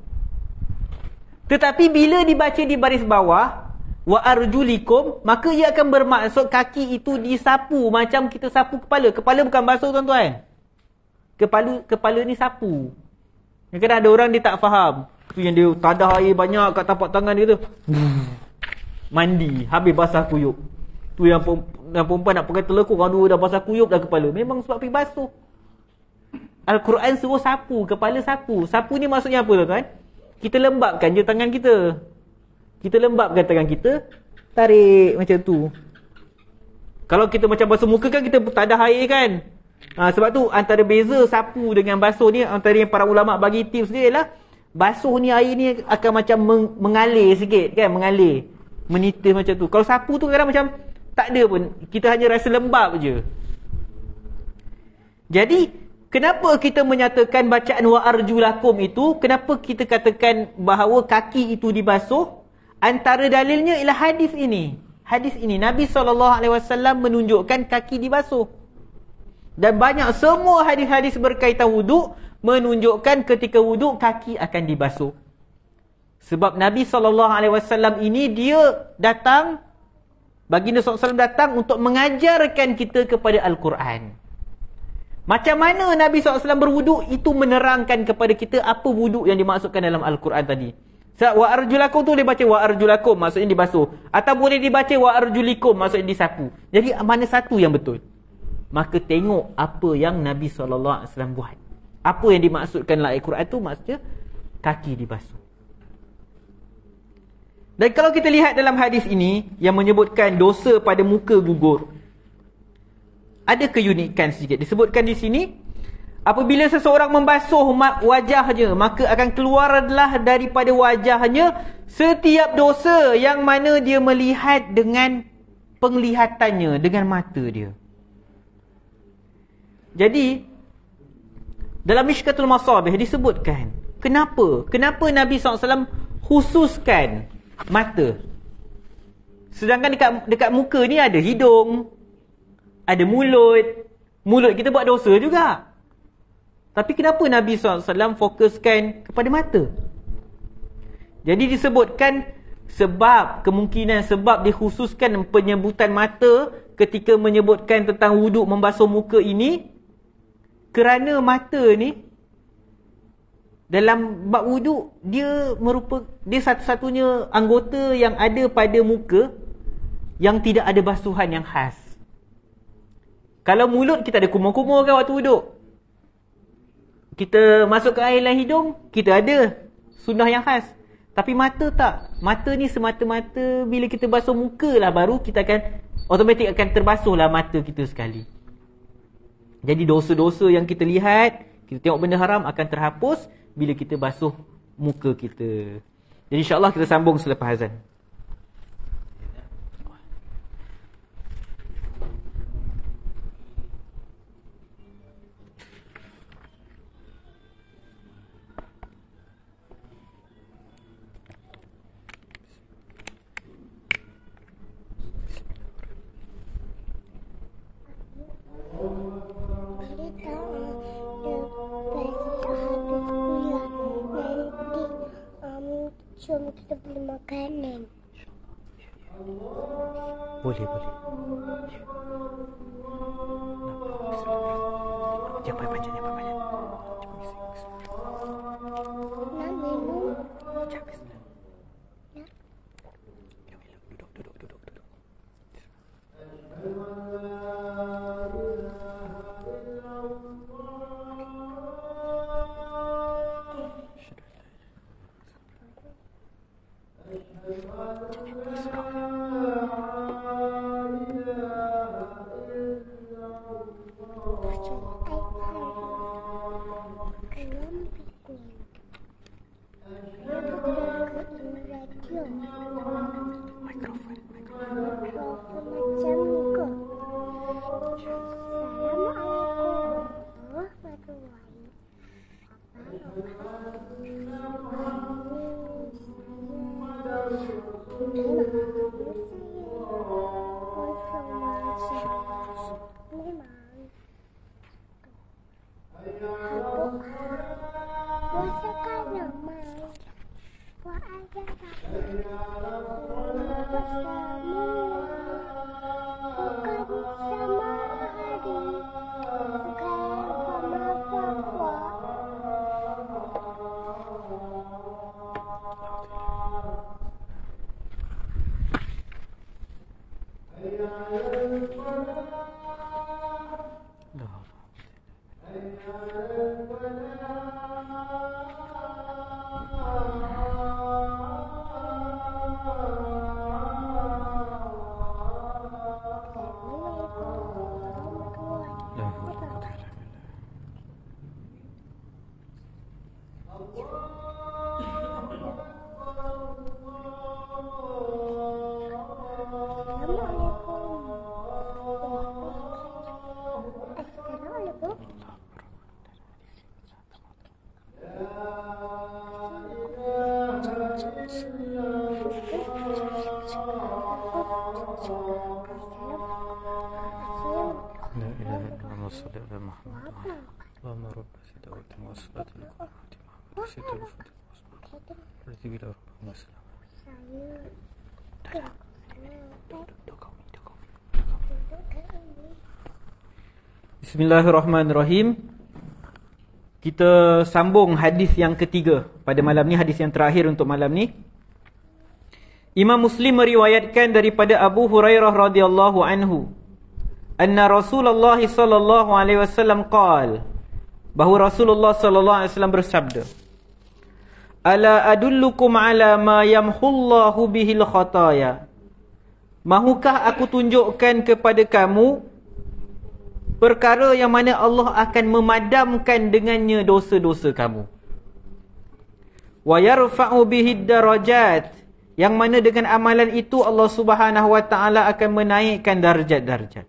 Tetapi bila dibaca di baris bawah wa arjulikum, maka ia akan bermaksud kaki itu disapu macam kita sapu kepala. Kepala bukan basuh tuan-tuan. Kepala ni sapu. Kadang-kadang ada orang dia tak faham. Tu yang dia tadah air banyak kat tapak tangan dia tu. Mandi, habis basah kuyup. Tu yang perempuan nak pakai telekuk, orang dua dah basah kuyup dah kepala. Memang sebab pergi basuh. Al-Quran suruh sapu, kepala sapu. Sapu ni maksudnya apa tuan-tuan? Kita lembabkan je tangan kita. Kita lembabkan tangan kita, tarik macam tu. Kalau kita macam basuh muka kan kita tadah air kan. Sebab tu antara beza sapu dengan basuh ni, antara yang para ulama bagi tips dia ialah basuh ni, air ni akan macam mengalir sikit kan, mengalir, menitis macam tu. Kalau sapu tu kadang macam tak ada pun, kita hanya rasa lembab je. Jadi kenapa kita menyatakan bacaan wa arjulakum itu, kenapa kita katakan bahawa kaki itu dibasuh? Antara dalilnya ialah hadis ini. Hadis ini Nabi SAW menunjukkan kaki dibasuh. Dan banyak semua hadis-hadis berkaitan wuduk menunjukkan ketika wuduk kaki akan dibasuh. Sebab Nabi SAW ini dia datang, baginda SAW datang untuk mengajarkan kita kepada Al-Quran. Macam mana Nabi SAW berwuduk, itu menerangkan kepada kita apa wuduk yang dimaksudkan dalam Al-Quran tadi. Sebab wa arjulakum tu dia baca wa arjulakum, maksudnya dibasuh. Atau boleh dibaca wa arjulikum, maksudnya disapu. Jadi mana satu yang betul? Maka tengok apa yang Nabi SAW buat. Apa yang dimaksudkan dalam Al-Quran tu maksudnya kaki dibasuh. Dan kalau kita lihat dalam hadis ini yang menyebutkan dosa pada muka gugur, ada keunikan sedikit. Disebutkan di sini, apabila seseorang membasuh wajahnya, maka akan keluarlah daripada wajahnya setiap dosa yang mana dia melihat dengan penglihatannya, dengan mata dia. Jadi dalam Mishkatul Masabih disebutkan, kenapa Nabi SAW khususkan mata, sedangkan dekat muka ni ada hidung, ada mulut kita buat dosa juga. Tapi kenapa Nabi SAW fokuskan kepada mata? Jadi disebutkan kemungkinan sebab dikhususkan penyebutan mata ketika menyebutkan tentang wuduk membasuh muka ini, kerana mata ni dalam bab wuduk dia satu-satunya anggota yang ada pada muka yang tidak ada basuhan yang khas. Kalau mulut kita ada kumur-kumur kan waktu wuduk. Kita masukkan air dalam hidung, kita ada sunnah yang khas. Tapi mata tak. Mata ni semata-mata bila kita basuh muka lah baru kita akan automatik akan terbasuhlah mata kita sekali. Jadi dosa-dosa yang kita lihat, kita tengok benda haram akan terhapus bila kita basuh muka kita. Jadi insya-Allah kita sambung selepas azan. Jom kita beli makanan. Boleh. Jangan banyak. Nak minum? Jangan senang. Ya. Duduk. Mikrofon macam ni ke? Assalamualaikum warahmatullahi Bismillahirrahmanirrahim. Kita sambung hadis yang ketiga pada malam ni, hadis yang terakhir untuk malam ni. Imam Muslim meriwayatkan daripada Abu Hurairah radhiyallahu anhu, anna Rasulullah sallallahu alaihi wasallam qala, bahawa Rasulullah sallallahu alaihi wasallam bersabda, ala adullukum ala ma yamhullahu bihil khataya. Mahukah aku tunjukkan kepada kamu perkara yang mana Allah akan memadamkan dengannya dosa-dosa kamu. Wa yarfa'u bihid darajat, yang mana dengan amalan itu Allah Subhanahu wa taala akan menaikkan darjat-darjat.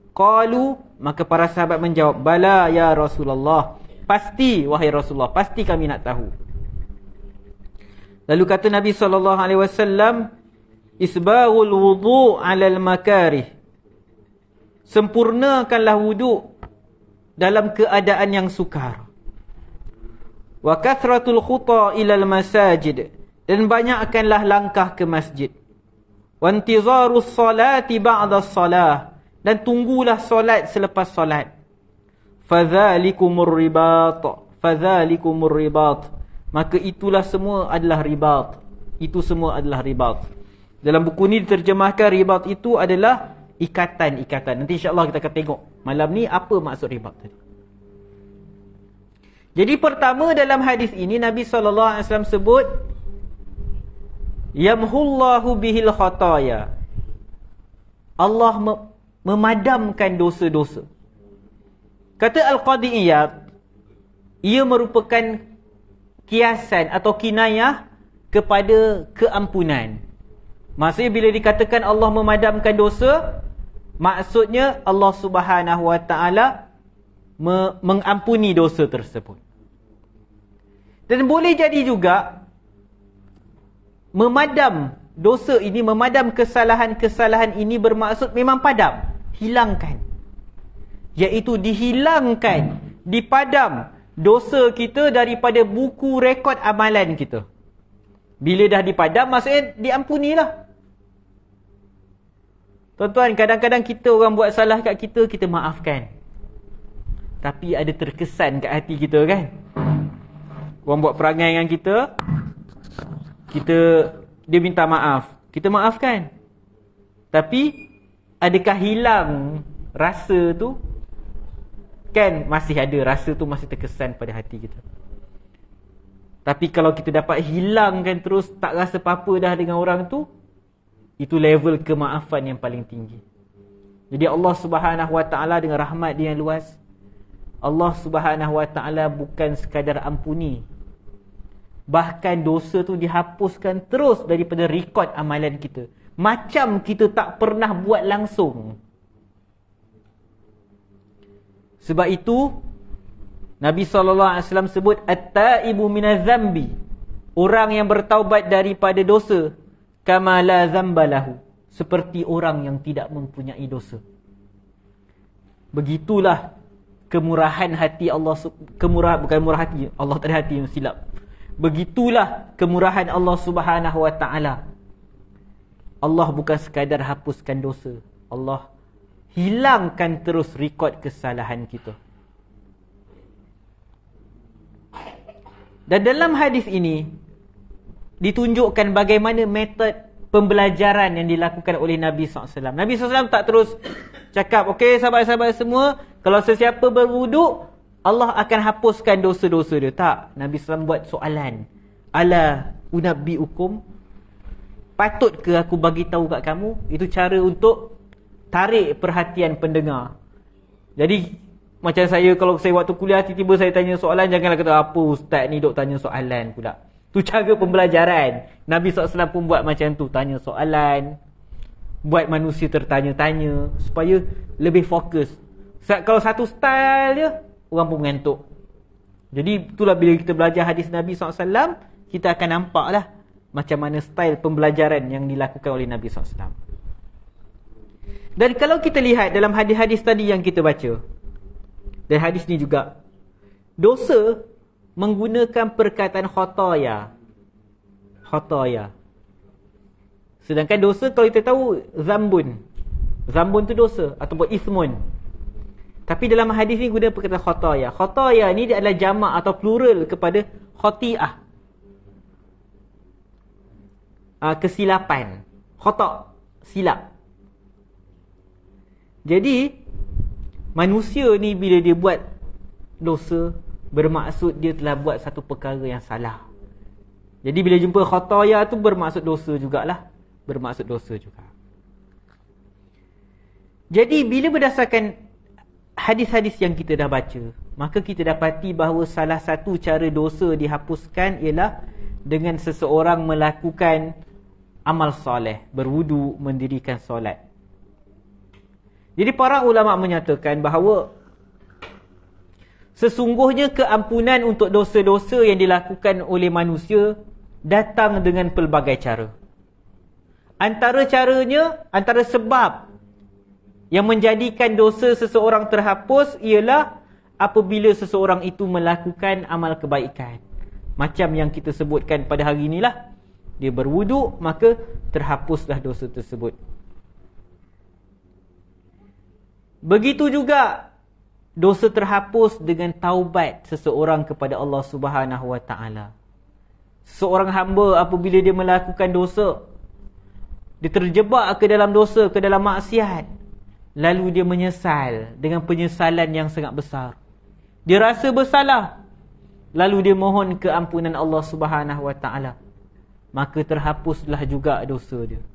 Qalu, maka para sahabat menjawab, bala ya Rasulullah, pasti wahai Rasulullah, pasti kami nak tahu. Lalu kata Nabi sallallahu alaihi wasallam, isbaghul wudu' 'alal makarih, sempurnakanlah wuduk dalam keadaan yang sukar. Wa kathratul khuta ilal masajid, dan banyakkanlah langkah ke masjid. Wa intizarus salati ba'da salah, dan tunggulah solat selepas solat. Fadhalikumur ribat, maka itulah semua adalah ribat. Itu semua adalah ribat. Dalam buku ni diterjemahkan ribat itu adalah ikatan-ikatan. Nanti insya-Allah kita akan tengok malam ni apa maksud ribat tadi. Jadi pertama dalam hadis ini Nabi SAW sebut yamhullahu bihil khataya, Allah memadamkan dosa-dosa. Kata Al-Qadi Iyad, ia merupakan kiasan atau kinayah kepada keampunan. Maksudnya bila dikatakan Allah memadamkan dosa, maksudnya Allah Subhanahu wa taala mengampuni dosa tersebut. Dan boleh jadi juga memadam dosa ini, memadam kesalahan-kesalahan ini bermaksud memang padam, hilangkan. Iaitu dihilangkan, dipadam dosa kita daripada buku rekod amalan kita. Bila dah dipadam, maksudnya diampunilah. Tuan-tuan, kadang-kadang kita orang buat salah kat kita, kita maafkan. Tapi ada terkesan kat hati kita kan. Orang buat perangai dengan kita, dia minta maaf, kita maafkan. Tapi adakah hilang rasa tu? Kan masih ada, rasa tu masih terkesan pada hati kita. Tapi kalau kita dapat hilangkan terus, tak rasa apa-apa dah dengan orang tu, itu level kemaafan yang paling tinggi. Jadi Allah Subhanahu Wa Taala dengan rahmat dia yang luas, Allah Subhanahu Wa Taala bukan sekadar ampuni, bahkan dosa tu dihapuskan terus daripada rekod amalan kita, macam kita tak pernah buat langsung. Sebab itu Nabi SAW sebut at-taibu minaz-zambi, orang yang bertaubat daripada dosa, kama la zambalahu, seperti orang yang tidak mempunyai dosa. Begitulah kemurahan hati Allah, bukan murah hati, Allah tak ada hati, yang silap. Begitulah kemurahan Allah Subhanahu Wa Taala. Allah bukan sekadar hapuskan dosa, Allah hilangkan terus rekod kesalahan kita. Dan dalam hadis ini ditunjukkan bagaimana metod pembelajaran yang dilakukan oleh Nabi SAW. Nabi SAW tak terus cakap, okey sahabat-sahabat semua, kalau sesiapa berwuduk, Allah akan hapuskan dosa-dosa dia. Tak. Nabi SAW buat soalan. Ala unabbiukum, patut ke aku bagi tahu kat kamu? Itu cara untuk tarik perhatian pendengar. Jadi macam saya, kalau saya waktu kuliah tiba-tiba saya tanya soalan, janganlah kata apa ustaz ni duk tanya soalan pula. Tu cara pembelajaran. Nabi SAW pun buat macam tu, tanya soalan, buat manusia tertanya-tanya supaya lebih fokus. Kalau satu style je, orang pun mengantuk. Jadi itulah bila kita belajar hadis Nabi SAW, kita akan nampaklah macam mana style pembelajaran yang dilakukan oleh Nabi SAW. Dan kalau kita lihat dalam hadis-hadis tadi yang kita baca, dan hadis ni juga, dosa menggunakan perkataan khataya. Khataya. Sedangkan dosa kalau kita tahu zambun. Zambun tu dosa ataupun ismun. Tapi dalam hadis ni guna perkataan khataya. Khataya ni dia adalah jamak atau plural kepada khati'ah. Kesilapan. Khata', silap. Jadi manusia ni bila dia buat dosa, bermaksud dia telah buat satu perkara yang salah. Jadi bila jumpa khataya tu bermaksud dosa jugalah. Bermaksud dosa juga. Jadi bila berdasarkan hadis-hadis yang kita dah baca, maka kita dapati bahawa salah satu cara dosa dihapuskan ialah dengan seseorang melakukan amal soleh, berwudu, mendirikan solat. Jadi para ulama menyatakan bahawa sesungguhnya keampunan untuk dosa-dosa yang dilakukan oleh manusia datang dengan pelbagai cara. Antara caranya, antara sebab yang menjadikan dosa seseorang terhapus ialah apabila seseorang itu melakukan amal kebaikan. Macam yang kita sebutkan pada hari inilah, dia berwuduk, maka terhapuslah dosa tersebut. Begitu juga dosa terhapus dengan taubat seseorang kepada Allah Subhanahu Wa Taala. Seorang hamba apabila dia melakukan dosa, dia terjebak ke dalam dosa, ke dalam maksiat, lalu dia menyesal dengan penyesalan yang sangat besar. Dia rasa bersalah, lalu dia mohon keampunan Allah Subhanahu Wa Taala, maka terhapuslah juga dosa dia.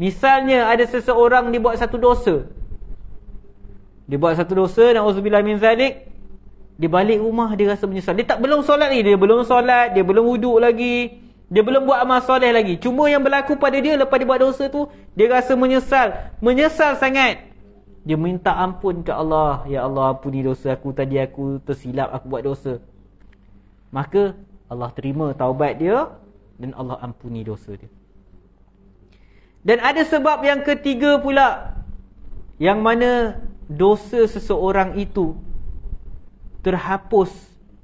Misalnya ada seseorang dia buat satu dosa, na'udzubillah min zalik, dia balik rumah dia rasa menyesal. Dia belum solat lagi, dia belum wuduk lagi, dia belum buat amal soleh lagi. Cuma yang berlaku pada dia lepas dia buat dosa tu, dia rasa menyesal sangat. Dia minta ampun ke Allah, ya Allah ampuni dosa aku, tadi aku tersilap, aku buat dosa. Maka Allah terima taubat dia dan Allah ampuni dosa dia. Dan ada sebab yang ketiga pula, yang mana dosa seseorang itu terhapus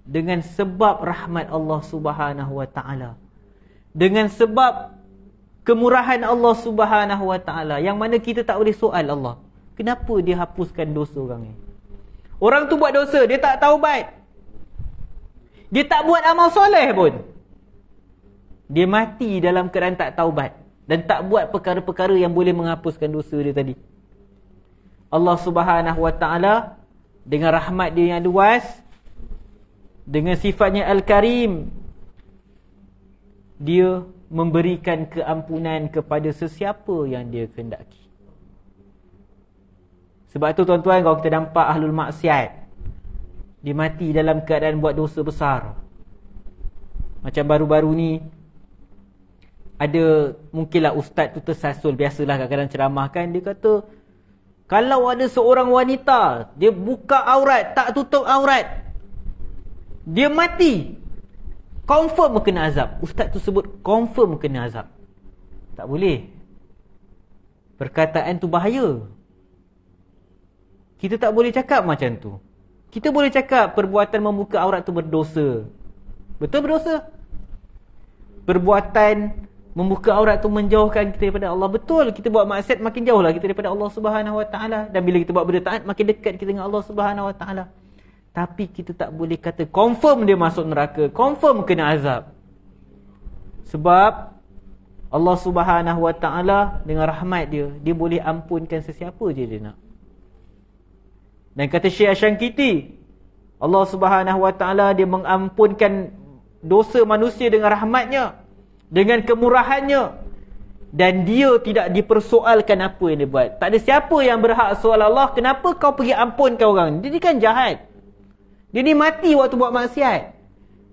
dengan sebab rahmat Allah Subhanahu Wa Taala, dengan sebab kemurahan Allah Subhanahu Wa Taala, yang mana kita tak boleh soal Allah, kenapa dia hapuskan dosa orang ni? Orang tu buat dosa, dia tak taubat, dia tak buat amal soleh pun, dia mati dalam keadaan tak taubat dan tak buat perkara-perkara yang boleh menghapuskan dosa dia tadi. Allah Subhanahu Wa Taala dengan rahmat dia yang luas, dengan sifatnya Al-Karim, dia memberikan keampunan kepada sesiapa yang dia kehendaki. Sebab tu tuan-tuan, kalau kita nampak ahlul maksiat, dia mati dalam keadaan buat dosa besar. Macam baru-baru ni ada, mungkinlah ustaz tu tersasul, biasalah kadang-kadang ceramah kan, dia kata kalau ada seorang wanita dia buka aurat, tak tutup aurat, dia mati, confirm kena azab. Ustaz tu sebut confirm kena azab. Tak boleh. Perkataan tu bahaya. Kita tak boleh cakap macam tu. Kita boleh cakap perbuatan membuka aurat tu berdosa. Betul berdosa? Perbuatan membuka aurat tu menjauhkan kita daripada Allah. Betul, kita buat maksiat makin jauhlah kita daripada Allah Subhanahu Wa Taala. Dan bila kita buat benda taat, makin dekat kita dengan Allah Subhanahu Wa Taala. Tapi kita tak boleh kata confirm dia masuk neraka, confirm kena azab. Sebab Allah Subhanahu Wa Taala dengan rahmat dia, dia boleh ampunkan sesiapa je dia nak. Dan kata Syekh Asy-Syankiti, Allah Subhanahu Wa Taala dia mengampunkan dosa manusia dengan rahmatnya, dengan kemurahannya, dan dia tidak dipersoalkan apa yang dia buat. Tak ada siapa yang berhak soal Allah, kenapa kau pergi ampunkan orang? Dia ni kan jahat. Dia ni mati waktu buat maksiat.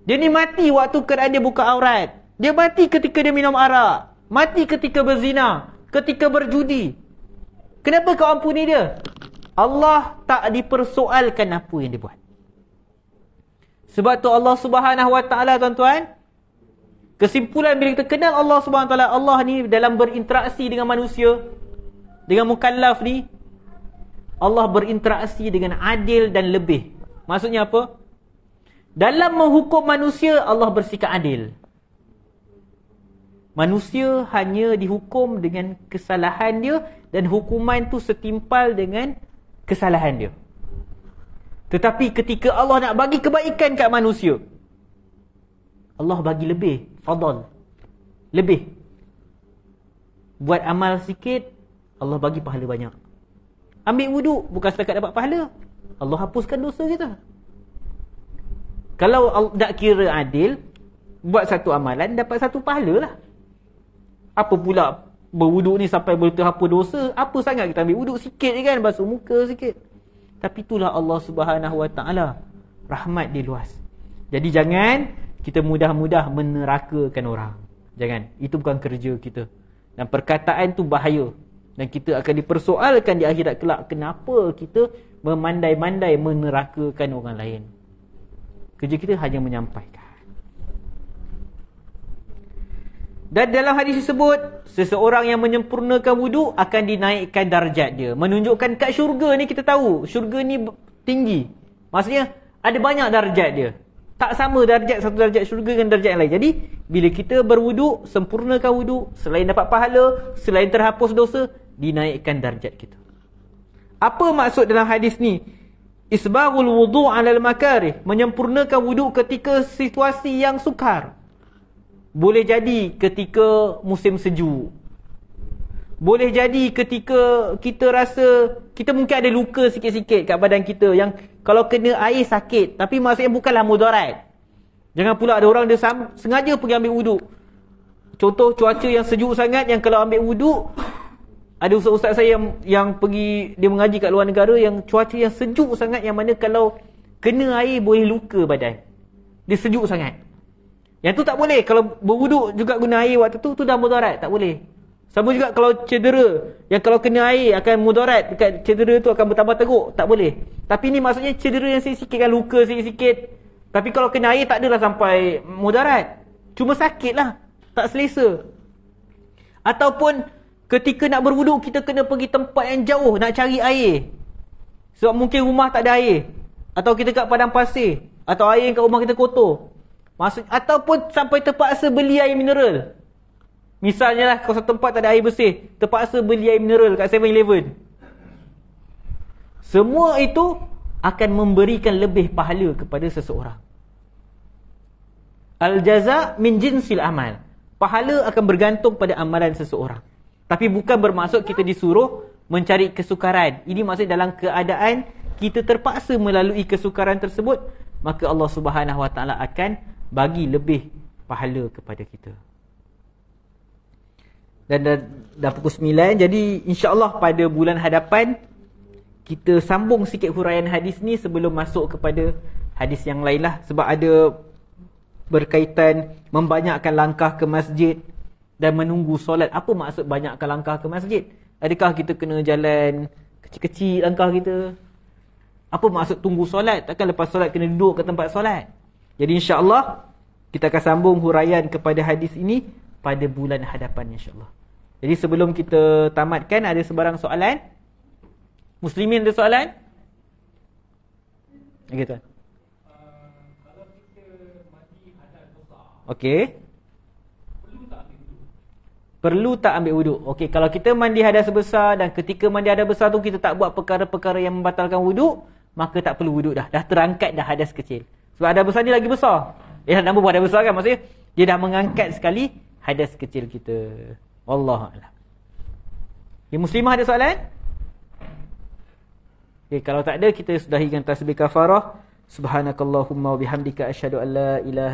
Dia ni mati waktu kerana dia buka aurat. Dia mati ketika dia minum arak, mati ketika berzina, ketika berjudi. Kenapa kau ampuni dia? Allah tak dipersoalkan apa yang dia buat. Sebab tu Allah Subhanahu Wa Taala, tuan-tuan, kesimpulan bila kita kenal Allah Subhanahu Wa Taala, Allah ni dalam berinteraksi dengan manusia, dengan mukallaf ni, Allah berinteraksi dengan adil dan lebih. Maksudnya apa? Dalam menghukum manusia, Allah bersikap adil. Manusia hanya dihukum dengan kesalahan dia, dan hukuman tu setimpal dengan kesalahan dia. Tetapi ketika Allah nak bagi kebaikan kat manusia, Allah bagi lebih, fadal, lebih. Buat amal sikit, Allah bagi pahala banyak. Ambil wuduk, bukan setakat dapat pahala, Allah hapuskan dosa kita. Kalau tak kira adil, buat satu amalan dapat satu pahala lah. Apa pula berwuduk ni sampai boleh terhapus dosa? Apa sangat kita ambil wuduk sikit je kan, basuh muka sikit. Tapi itulah Allah Subhanahu Wa Taala, rahmat dia luas. Jadi jangan kita mudah-mudah menerakakan orang. Jangan. Itu bukan kerja kita. Dan perkataan tu bahaya. Dan kita akan dipersoalkan di akhirat kelak, kenapa kita memandai-mandai menerakakan orang lain. Kerja kita hanya menyampaikan. Dan dalam hadis tersebut, seseorang yang menyempurnakan wuduk akan dinaikkan darjat dia. Menunjukkan kat syurga ni kita tahu, syurga ni tinggi. Maksudnya ada banyak darjat dia. Tak sama darjat, satu darjat syurga dengan darjat yang lain. Jadi bila kita berwuduk, sempurnakan wuduk, selain dapat pahala, selain terhapus dosa, dinaikkan darjat kita. Apa maksud dalam hadis ni? Isbaghul wudu' 'alal makarih, menyempurnakan wuduk ketika situasi yang sukar. Boleh jadi ketika musim sejuk. Boleh jadi ketika kita rasa kita mungkin ada luka sikit-sikit kat badan kita, yang kalau kena air sakit, tapi maksudnya bukanlah mudarat. Jangan pula ada orang dia sengaja pergi ambil wuduk. Contoh cuaca yang sejuk sangat, yang kalau ambil wuduk, ada ustaz-ustaz saya yang pergi, dia mengaji kat luar negara, yang cuaca yang sejuk sangat, yang mana kalau kena air boleh luka badan. Dia sejuk sangat. Yang tu tak boleh. Kalau berwuduk juga guna air waktu tu dah mudarat, tak boleh. Sama juga kalau cedera, yang kalau kena air akan mudarat, dekat cedera tu akan bertambah teruk, tak boleh. Tapi ni maksudnya cedera yang sikit-sikit kan, luka sikit-sikit. Tapi kalau kena air tak adalah sampai mudarat, cuma sakit lah, tak selesa. Ataupun ketika nak berwuduk, kita kena pergi tempat yang jauh nak cari air, sebab mungkin rumah tak ada air, atau kita kat padang pasir, atau air kat rumah kita kotor. Ataupun sampai terpaksa beli air mineral. Misalnya lah, kalau satu tempat tak ada air bersih, terpaksa beli air mineral kat 7-Eleven. Semua itu akan memberikan lebih pahala kepada seseorang. Al-jaza' min jinsil amal. Pahala akan bergantung pada amalan seseorang. Tapi bukan bermaksud kita disuruh mencari kesukaran. Ini maksud dalam keadaan kita terpaksa melalui kesukaran tersebut, maka Allah Subhanahu Wa Taala akan bagi lebih pahala kepada kita. Dan dah pukul 9. Jadi insya-Allah pada bulan hadapan kita sambung sikit huraian hadis ni sebelum masuk kepada hadis yang lain lah. Sebab ada berkaitan membanyakkan langkah ke masjid dan menunggu solat. Apa maksud banyakkan langkah ke masjid? Adakah kita kena jalan kecil-kecil langkah kita? Apa maksud tunggu solat? Takkan lepas solat kena duduk ke tempat solat? Jadi insya-Allah kita akan sambung huraian kepada hadis ini pada bulan hadapan insya-Allah. Jadi sebelum kita tamatkan, ada sebarang soalan? Muslimin ada soalan? Okey tuan. Kalau kita mandi hadas besar. Okey. Perlu tak ambil wuduk? Okey, kalau kita mandi hadas besar dan ketika mandi hadas besar tu kita tak buat perkara-perkara yang membatalkan wuduk, maka tak perlu wuduk dah. Dah terangkat dah hadas kecil. Sebab hadas besar ni lagi besar. Nama buat hadas besar kan maksudnya dia dah mengangkat sekali hadas kecil kita. Wallahu a'lam. Okay, muslimah ada soalan? Okay, kalau tak ada kita sudahi dengan tasbih kafarah. Subhanakallahumma wa bihamdika asyhadu an la ilaha